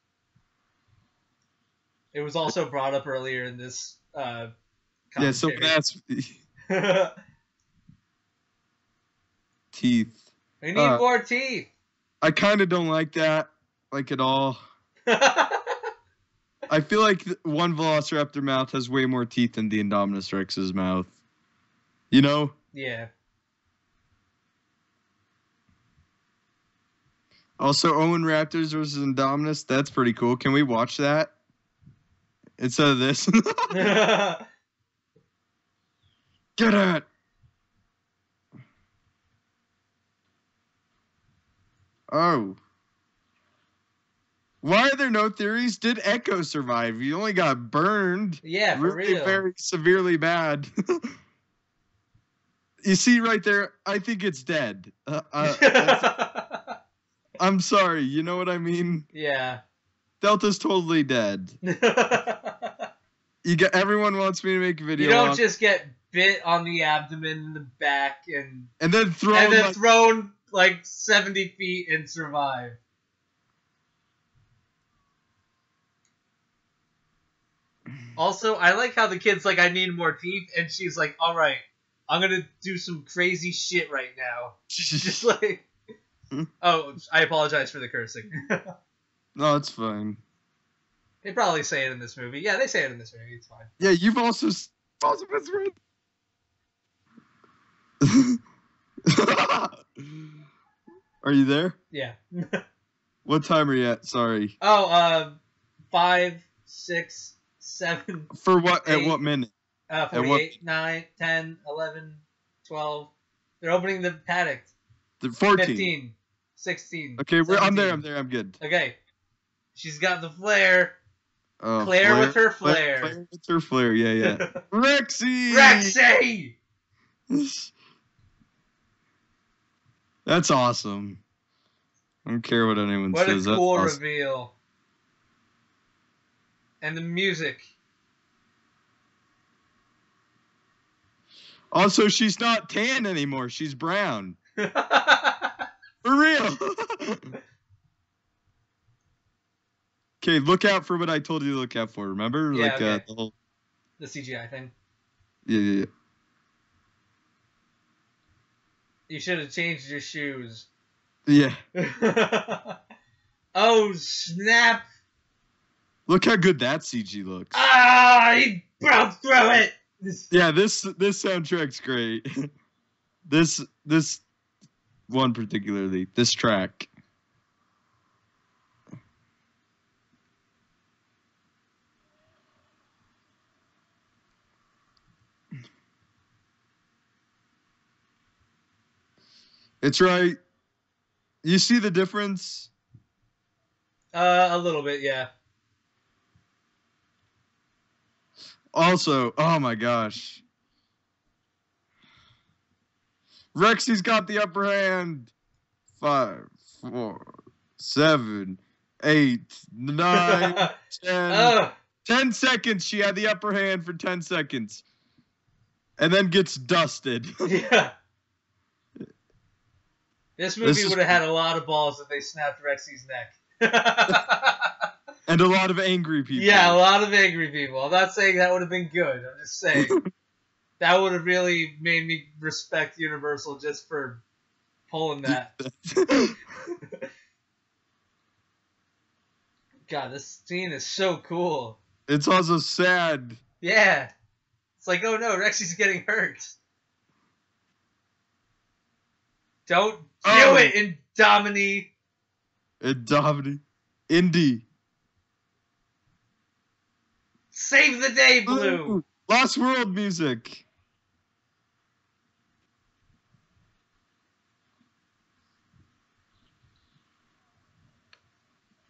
It was also brought up earlier in this Yeah, so that's teeth. We need more teeth. I kind of don't like that, like at all. I feel like one Velociraptor mouth has way more teeth than the Indominus Rex's mouth. You know? Yeah. Also, Owen Raptors versus Indominus, that's pretty cool. Can we watch that? Instead of this? Get it! Oh. Why are there no theories? Did Echo survive? He only got burned. Yeah, for really real. Very severely bad. You see right there, I think it's dead. I'm sorry, you know what I mean? Yeah. Delta's totally dead. Everyone wants me to make a video. You don't just get bit on the abdomen and the back and then thrown like 70 feet and survive. Also, I like how the kid's like, I need more teeth, and she's like, all right, I'm gonna do some crazy shit right now. Just like, oh, I apologize for the cursing. No, it's fine. They probably say it in this movie. Yeah, they say it in this movie. It's fine. Yeah, you've also been Are you there? Yeah. What time are you at? Sorry. Oh, 5, 6, 7. For what? 8, at what minute? 48, 9, 10, 11, 12. They're opening the paddock. 14. 15, 16. Okay, I'm 17. there. I'm good. Okay. She's got the flare. Oh, Claire with her flare. Claire with her flare. Yeah. Rexy. Rexy. That's awesome. I don't care what anyone says. What a cool awesome. reveal. And the music. Also, she's not tan anymore. She's brown. For real. Okay, look out for what I told you to look out for. Remember? Yeah, like okay. the CGI thing. Yeah. You should have changed your shoes. Yeah. Oh, snap. Look how good that CG looks. Ah, he broke through it. Yeah, this soundtrack's great. This one particularly, this track. It's right. You see the difference? A little bit, yeah. Also, oh my gosh. Rexy's got the upper hand. 5, 4, 7, 8, 9, 10. Oh. 10 seconds. She had the upper hand for 10 seconds. And then gets dusted. Yeah. This movie would have had a lot of balls if they snapped Rexy's neck. And a lot of angry people. Yeah, a lot of angry people. I'm not saying that would have been good. I'm just saying that would have really made me respect Universal just for pulling that. God, this scene is so cool. It's also sad. Yeah. It's like, oh no, Rexy's getting hurt. Don't do it, Indomini. Indomini. Indy. Save the day, Blue. Lost World music.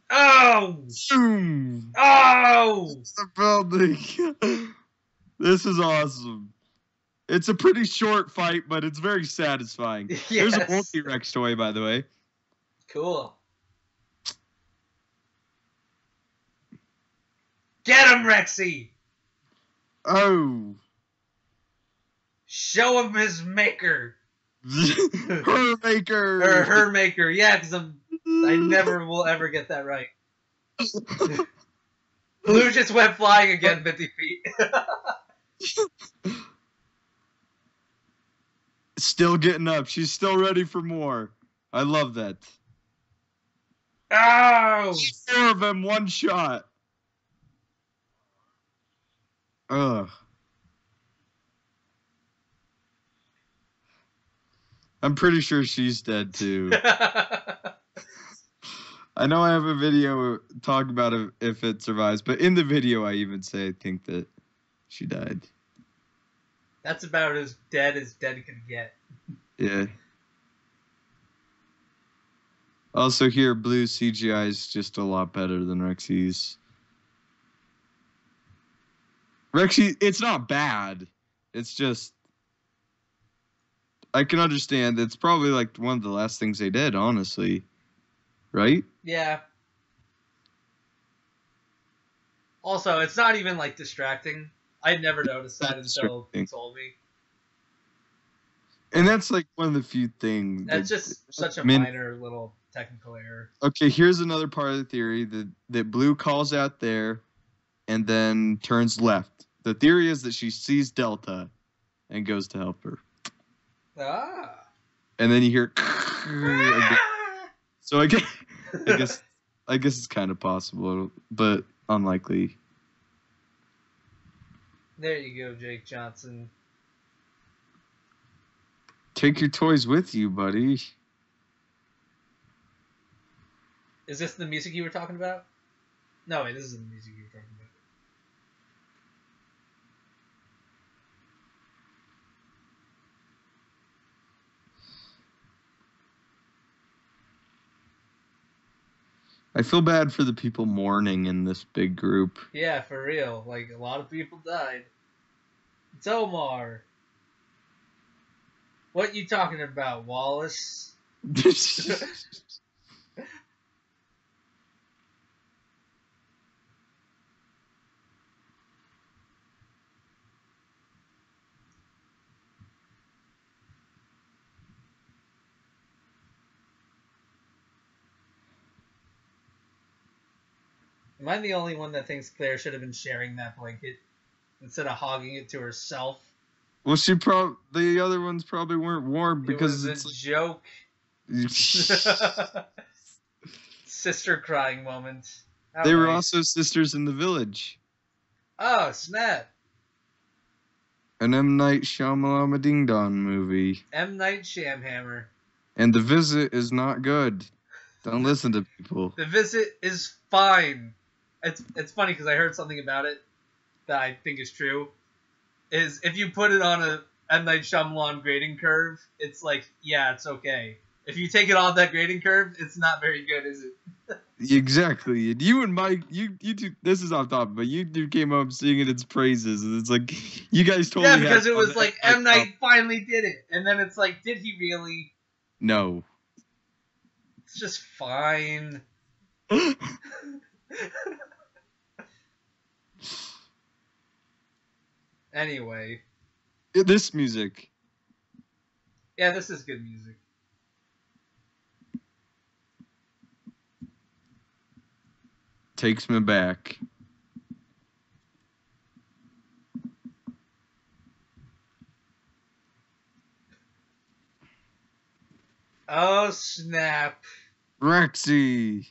Oh! Boom. Oh! It's the building. This is awesome. It's a pretty short fight, but it's very satisfying. Yes. There's a Multi-Rex toy, by the way. Cool. Get him, Rexy! Oh. Show him his maker. Her maker. Or her maker. Yeah, because I never will ever get that right. Blue just went flying again 50 feet. Still getting up. She's still ready for more. I love that. Oh! 4 of them, one shot. Ugh. I'm pretty sure she's dead too. I know I have a video talking about if it survives, but in the video I even say I think that she died. That's about as dead could get. Yeah. Also here, Blue CGI is just a lot better than Rexy's. Rexy, it's not bad. It's just... I can understand. It's probably like one of the last things they did, honestly. Right? Yeah. Also, it's not even like distracting. I'd never noticed that until you told me. And that's like one of the few things. That's just such a minor little technical error. Okay, here's another part of the theory that Blue calls out there and then turns left. The theory is that she sees Delta and goes to help her. Ah. And then you hear again. So I guess it's kind of possible, but unlikely. There you go, Jake Johnson. Take your toys with you, buddy. Is this the music you were talking about? No, wait, this isn't the music you were talking about. I feel bad for the people mourning in this big group. Yeah, for real. Like, a lot of people died. It's Omar. What you talking about, Wallace? Am I the only one that thinks Claire should have been sharing that blanket instead of hogging it to herself? Well, the other ones probably weren't warm because it was a joke. Sister crying moment. How they were nice. also sisters in the village. Oh, snap. An M. Night Shyamalan Ding Dong movie. M. Night Shyamalan. And The Visit is not good. Don't listen to people. The Visit is fine. It's funny because I heard something about it that I think is true. Is if you put it on a M. Night Shyamalan grading curve, it's like, yeah, it's okay. If you take it off that grading curve, it's not very good, is it? Exactly. And you and Mike, you two, this is off topic, but you two came up singing its praises, and it's like, you guys totally Yeah, because had it was fun. like M. Night finally did it, and then it's like, did he really? No. It's just fine. Anyway. This music. Yeah, this is good music. Takes me back. Oh, snap. Rexy.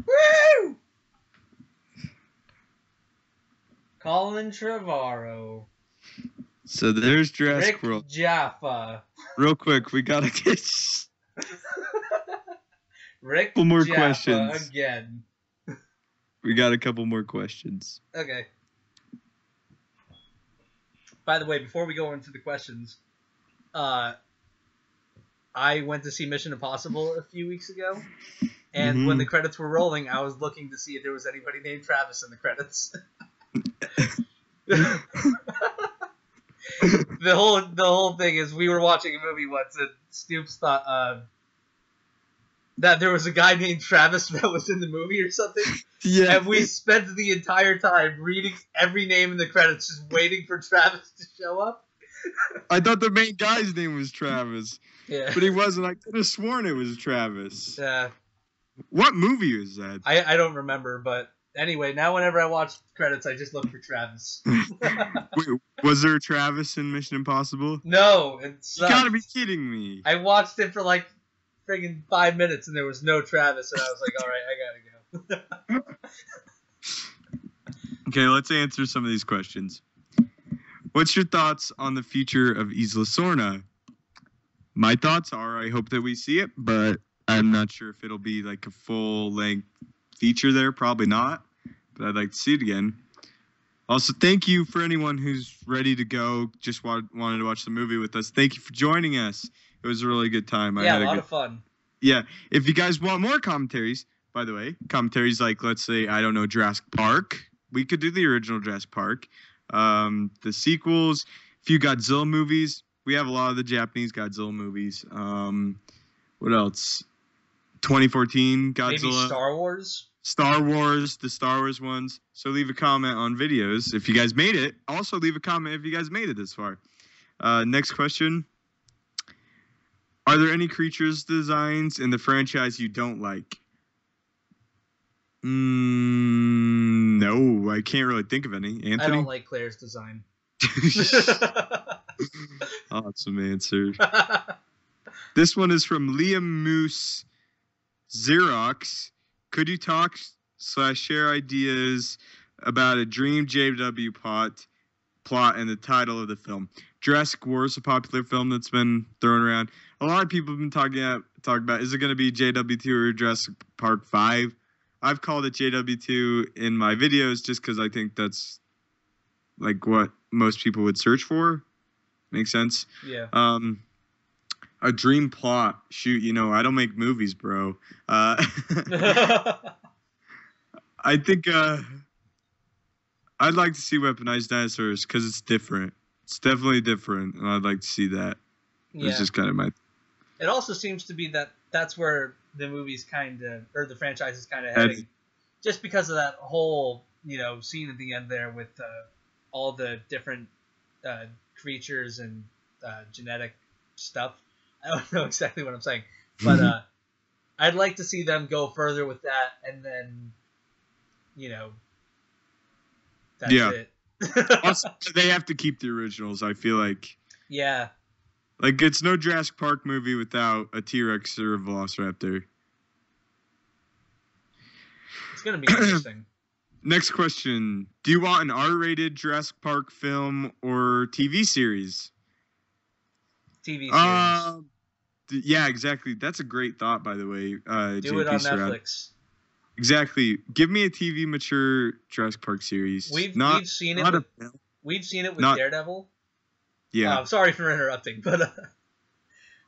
Woo! Colin Trevorrow. So there's Jurassic Rick World. Jaffa. Real quick, we gotta get Rick couple more Jaffa questions. again. We got a couple more questions. Okay. By the way, before we go into the questions, I went to see Mission Impossible a few weeks ago, and when the credits were rolling, I was looking to see if there was anybody named Travis in the credits. The whole thing is we were watching a movie once, and Snoops thought that there was a guy named Travis that was in the movie or something. Yeah. And we spent the entire time reading every name in the credits, just waiting for Travis to show up. I thought the main guy's name was Travis. Yeah. But he wasn't. I could have sworn it was Travis. Yeah. What movie was that? I don't remember, but anyway, now whenever I watch credits, I just look for Travis. Wait, was there a Travis in Mission Impossible? No, it You sucked. gotta be kidding me. I watched it for like friggin' 5 minutes and there was no Travis, and I was like, alright, I gotta go. Okay, let's answer some of these questions. What's your thoughts on the future of Isla Sorna? My thoughts are I hope that we see it, but I'm not sure if it'll be like a full-length feature there. Probably not, but I'd like to see it again. Also, thank you for anyone who's ready to go, just wanted to watch the movie with us. Thank you for joining us. It was a really good time. Yeah, a lot of fun. Yeah, if you guys want more commentaries, by the way, commentaries like, let's say, I don't know, Jurassic Park. We could do the original Jurassic Park. The sequels, a few Godzilla movies. We have a lot of the Japanese Godzilla movies. What else? 2014 Godzilla. Maybe Star Wars? Star Wars, the Star Wars ones. So leave a comment on videos if you guys made it. Also leave a comment if you guys made it this far. Next question. Are there any creatures designs in the franchise you don't like? No, I can't really think of any. Anthony? I don't like Claire's design. Awesome answer. This one is from Liam Moose Xerox. Could you talk / share ideas about a dream JW plot and the title of the film? Jurassic World is a popular film that's been thrown around. A lot of people have been talking about, is it going to be JW2 or Jurassic Park 5? I've called it JW2 in my videos just because I think that's like what most people would search for. Makes sense? Yeah. A dream plot. Shoot, I don't make movies, bro. I think I'd like to see Weaponized Dinosaurs because it's different. It's definitely different, and I'd like to see that. Yeah. It's just kind of my... It also seems to be that's where the movie's or the franchise is kind of heading. Just because of that whole, scene at the end there with all the different creatures and genetic stuff. I don't know exactly what I'm saying. But I'd like to see them go further with that, and then, that's it. Also, they have to keep the originals. I feel like Yeah, it's no Jurassic Park movie without a T-Rex or a Velociraptor. it's gonna be interesting. Next question: do you want an R-rated Jurassic Park film or TV series? TV series. Yeah, exactly. That's a great thought, by the way. Do it JP on Serrata. Netflix. Exactly. Give me a TV mature Jurassic Park series. We've seen it with Daredevil. Yeah. I'm sorry for interrupting, but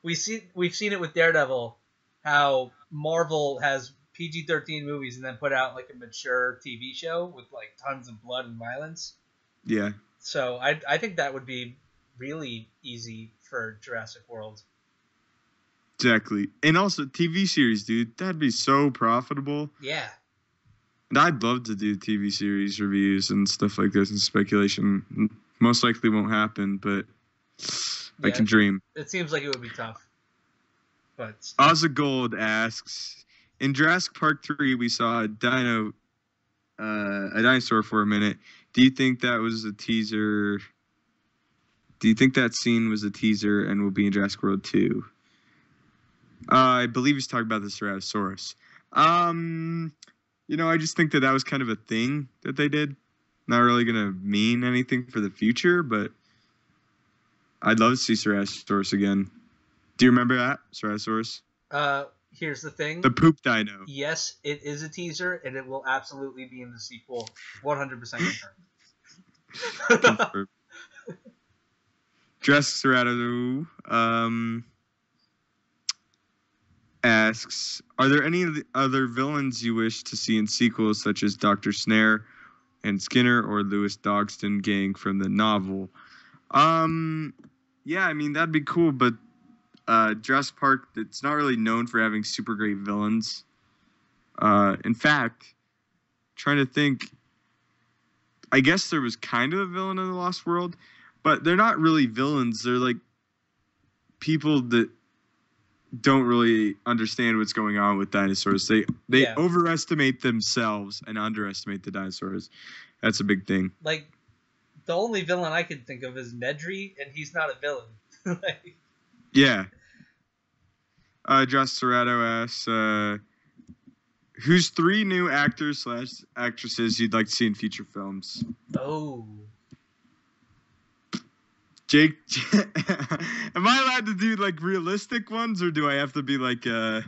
we've seen it with Daredevil. How Marvel has PG-13 movies and then put out like a mature TV show with like tons of blood and violence. Yeah. So I think that would be really easy for Jurassic World. Exactly. And also TV series, dude. That'd be so profitable. Yeah. And I'd love to do TV series reviews and stuff like this and speculation. Most likely won't happen, but I can dream. It seems like it would be tough. But Ozagold asks, in Jurassic Park 3, we saw a dinosaur for a minute. Do you think that was a teaser? Do you think that scene was a teaser and will be in Jurassic World 2? I believe he's talking about the Ceratosaurus. I just think that was kind of a thing that they did. Not really going to mean anything for the future, but I'd love to see Ceratosaurus again. Do you remember that, Ceratosaurus? Here's the thing. The poop dino. Yes, it is a teaser, and it will absolutely be in the sequel. 100% confirmed. Jurassic Ceratosaurus asks, are there any other villains you wish to see in sequels, such as Dr. Snare and Skinner or Lewis Dogston gang from the novel? Yeah, I mean, that'd be cool, but Jurassic Park, it's not really known for having super great villains. In fact, trying to think, I guess there was kind of a villain in The Lost World, but they're not really villains. They're like people that don't really understand what's going on with dinosaurs. They overestimate themselves and underestimate the dinosaurs. That's a big thing. Like, the only villain I can think of is Nedry, and he's not a villain. Yeah. Josh Serrato asks, who's 3 new actors / actresses you'd like to see in future films? Oh. Jake, am I allowed to do like realistic ones, or do I have to be like Jake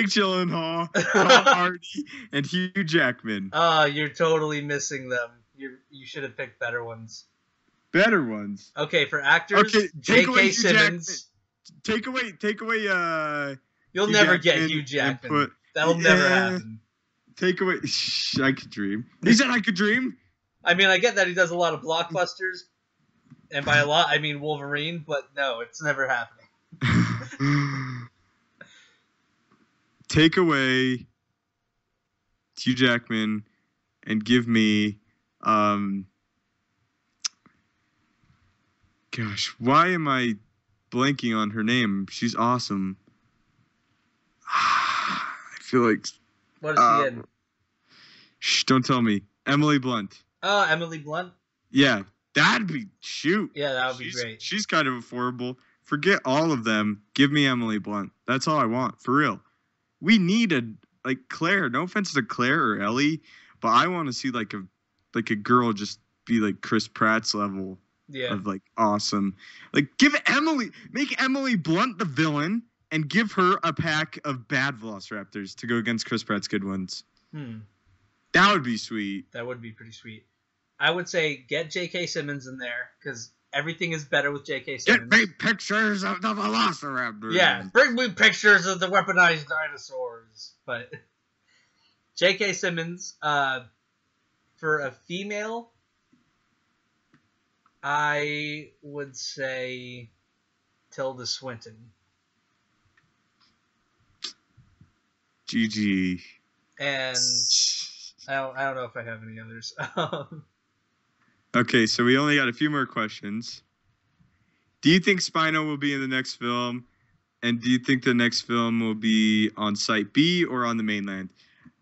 Gyllenhaal, Tom Hardy, and Hugh Jackman? You're totally missing them. You should have picked better ones. Better ones. Okay, for actors, okay, J.K. Simmons. Take away. You'll never get Hugh Jackman. That'll never happen. Take away. I could dream. He said I could dream. I mean, I get that he does a lot of blockbusters, and by a lot I mean Wolverine, but no, it's never happening. Take away Hugh Jackman and give me gosh, why am I blanking on her name? She's awesome. I feel like what is she in? Shh, don't tell me. Emily Blunt. Oh, Emily Blunt? Yeah. That'd be Yeah, that would be great. She's kind of affordable. Forget all of them. Give me Emily Blunt. That's all I want, for real. We need Claire. No offense to Claire or Ellie, but I want to see like a girl just be like Chris Pratt's level of like awesome. Like make Emily Blunt the villain and give her a pack of bad Velociraptors to go against Chris Pratt's good ones. That would be sweet. That would be pretty sweet. I would say get J.K. Simmons in there, because everything is better with J.K. Simmons. Get me pictures of the Velociraptor. Yeah, bring me pictures of the weaponized dinosaurs. But J.K. Simmons, for a female, I would say Tilda Swinton. GG. And I don't know if I have any others. Okay, so we only got a few more questions. Do you think Spino will be in the next film? And do you think the next film will be on Site B or on the mainland?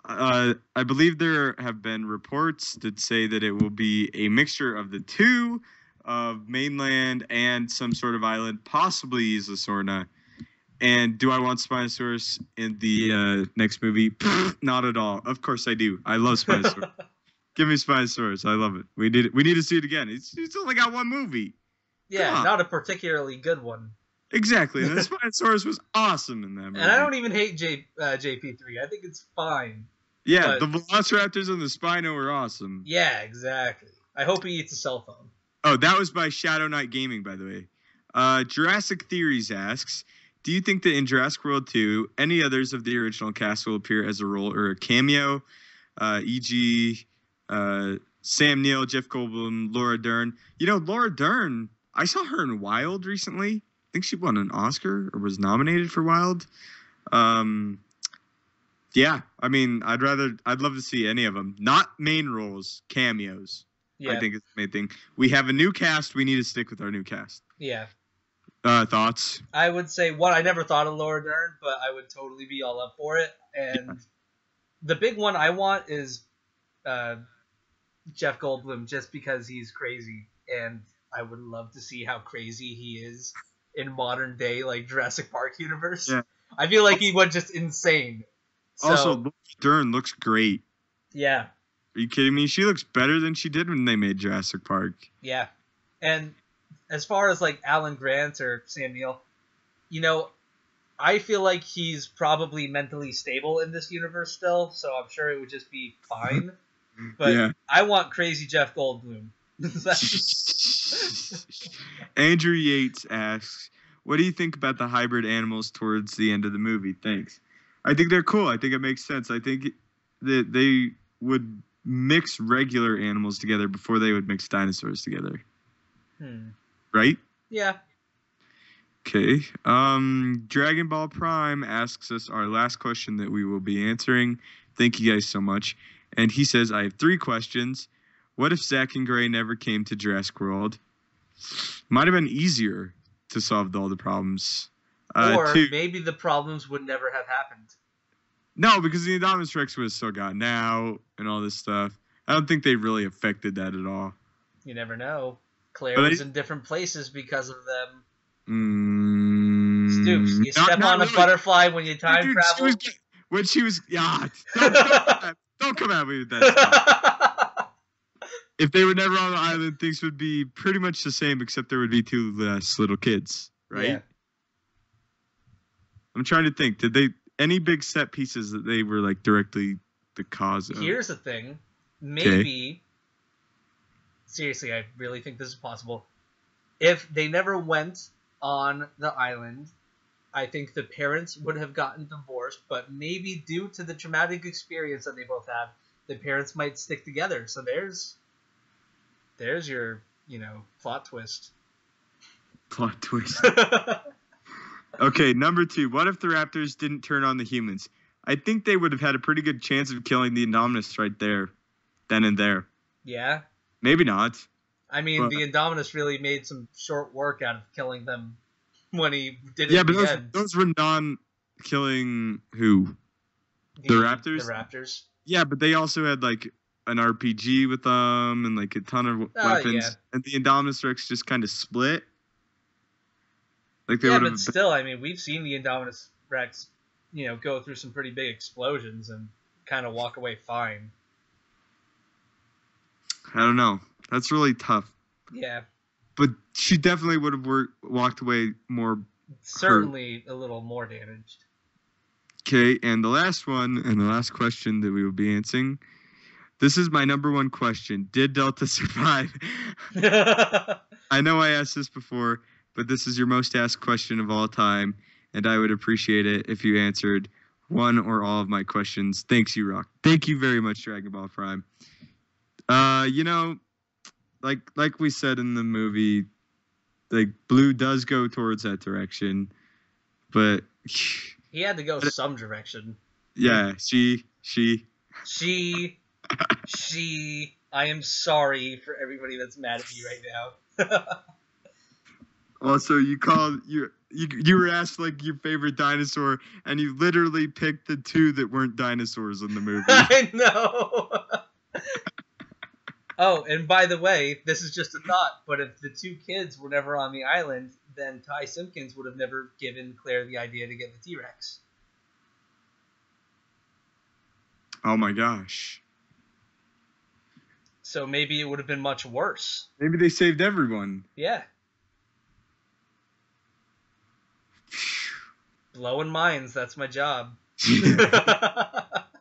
I believe there have been reports that say that it will be a mixture of the two, of mainland and some sort of island, possibly Isla Sorna. And do I want Spinosaurus in the next movie? Not at all. Of course I do. I love Spinosaurus. Give me Spinosaurus. I love it. We need to see it again. It's only got one movie. Yeah, not a particularly good one. Exactly. And the Spinosaurus was awesome in that movie. And I don't even hate JP3. I think it's fine. Yeah, the Velociraptors and the Spino are awesome. Yeah, exactly. I hope he eats a cell phone. Oh, that was by Shadow Knight Gaming, by the way. Jurassic Theories asks, do you think that in Jurassic World 2, any others of the original cast will appear as a role or a cameo? E.g., Sam Neill, Jeff Goldblum, Laura Dern. You know, Laura Dern, I saw her in Wild recently. I think she won an Oscar or was nominated for Wild. Yeah, I mean, I'd love to see any of them. Not main roles, cameos. Yeah. I think it's the main thing. We have a new cast. We need to stick with our new cast. Yeah. Thoughts? I would say, one, I never thought of Laura Dern, but I would totally be all up for it. And the big one I want is Jeff Goldblum, just because he's crazy. And I would love to see how crazy he is in modern day, like, Jurassic Park universe. Yeah. I feel like he went just insane. So, also, Dern looks great. Yeah. Are you kidding me? She looks better than she did when they made Jurassic Park. Yeah. And as far as, like, Alan Grant or Sam Neill, you know, I feel like he's probably mentally stable in this universe still, so I'm sure it would just be fine. But I want crazy Jeff Goldblum. Andrew Yates asks, what do you think about the hybrid animals towards the end of the movie? Thanks. I think they're cool. I think it makes sense. I think that they would mix regular animals together before they would mix dinosaurs together. Right? Yeah. Okay. Dragon Ball Prime asks us our last question that we will be answering. Thank you guys so much. And he says, I have 3 questions. What if Zach and Gray never came to Jurassic World? Might have been easier to solve all the problems. Or maybe the problems would never have happened. No, because the Indominus Rex would have still gotten out and all this stuff. I don't think they really affected that at all. You never know. Claire was in different places because of them. Stoops, you step on a butterfly when you time travel. Don't come at me with that stuff. If they were never on the island, things would be pretty much the same, except there would be 2 less little kids, right? Yeah. I'm trying to think. Did they any big set pieces that they were like directly the cause of? Here's the thing. Maybe, seriously, I really think this is possible. If they never went on the island, I think the parents would have gotten divorced, but maybe due to the traumatic experience that they both have, the parents might stick together. So there's your, plot twist. Plot twist. Okay, number 2. What if the raptors didn't turn on the humans? I think they would have had a pretty good chance of killing the Indominus right there, then and there. Yeah? Maybe not. I mean, the Indominus really made some short work out of killing them when he did it at the end. Those were non-killing who? The raptors? The raptors. Yeah, but they also had, like, an RPG with them and, like, a ton of weapons. Yeah. And the Indominus Rex just kind of split. Like but still, I mean, we've seen the Indominus Rex, go through some pretty big explosions and kind of walk away fine. I don't know. That's really tough. Yeah. But she definitely would have walked away more Certainly a little more damaged. Okay, and the last one, and the last question that we will be answering. This is my number 1 question. Did Delta survive? I know I asked this before, but this is your most asked question of all time, and I would appreciate it if you answered one or all of my questions. Thanks, you rock. Thank you very much, Dragon Ball Prime. Like we said in the movie, like Blue does go towards that direction, but he had to go some direction. Yeah, she. I am sorry for everybody that's mad at me right now. Also, you called You were asked like your favorite dinosaur, and you literally picked the two that weren't dinosaurs in the movie. I know. Oh, and by the way, this is just a thought, but if the two kids were never on the island, then Ty Simpkins would have never given Claire the idea to get the T-Rex. Oh my gosh. So maybe it would have been much worse. Maybe they saved everyone. Yeah. Blowing minds, that's my job.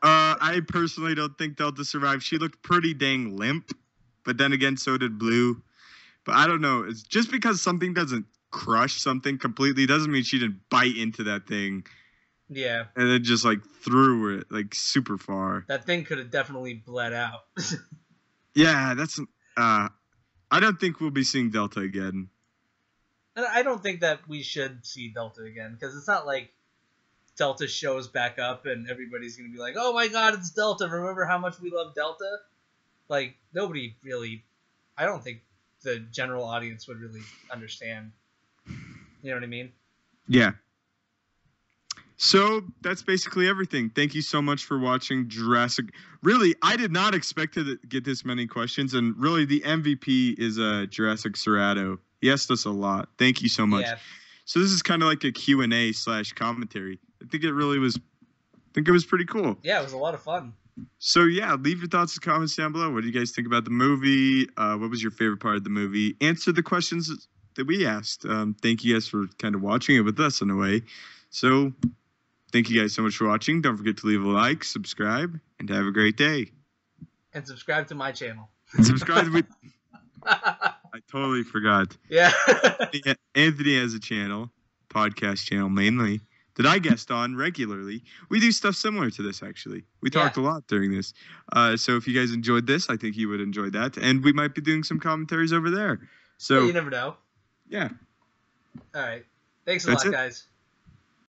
I personally don't think Delta survived. She looked pretty dang limp, but then again, so did Blue. But I don't know. It's just because something doesn't crush something completely doesn't mean she didn't bite into that thing. Yeah. And then just like threw it like super far. That thing could have definitely bled out. Yeah, that's. I don't think we'll be seeing Delta again. And I don't think that we should see Delta again, because it's not like Delta shows back up and everybody's going to be like, oh my god, it's Delta. Remember how much we love Delta? Like, nobody really, I don't think the general audience would really understand. You know what I mean? Yeah. So that's basically everything. Thank you so much for watching Jurassic. Really, I did not expect to get this many questions, and really the MVP is Jurassic Serrato. He asked us a lot. Thank you so much. Yeah. So this is kind of like a Q&A / commentary. I think it was pretty cool. Yeah, it was a lot of fun. So yeah, leave your thoughts and comments down below. What do you guys think about the movie? What was your favorite part of the movie? Answer the questions that we asked. Thank you guys for kind of watching it with us in a way. So thank you guys so much for watching. Don't forget to leave a like, subscribe, and have a great day. And subscribe to my channel. And subscribe to I totally forgot. Yeah. Anthony has a channel, podcast channel mainly, that I guest on regularly. We do stuff similar to this, actually. We talked a lot during this. So if you guys enjoyed this, I think you would enjoy that. And we might be doing some commentaries over there. So Yeah, you never know. Yeah. All right. Thanks a lot, guys.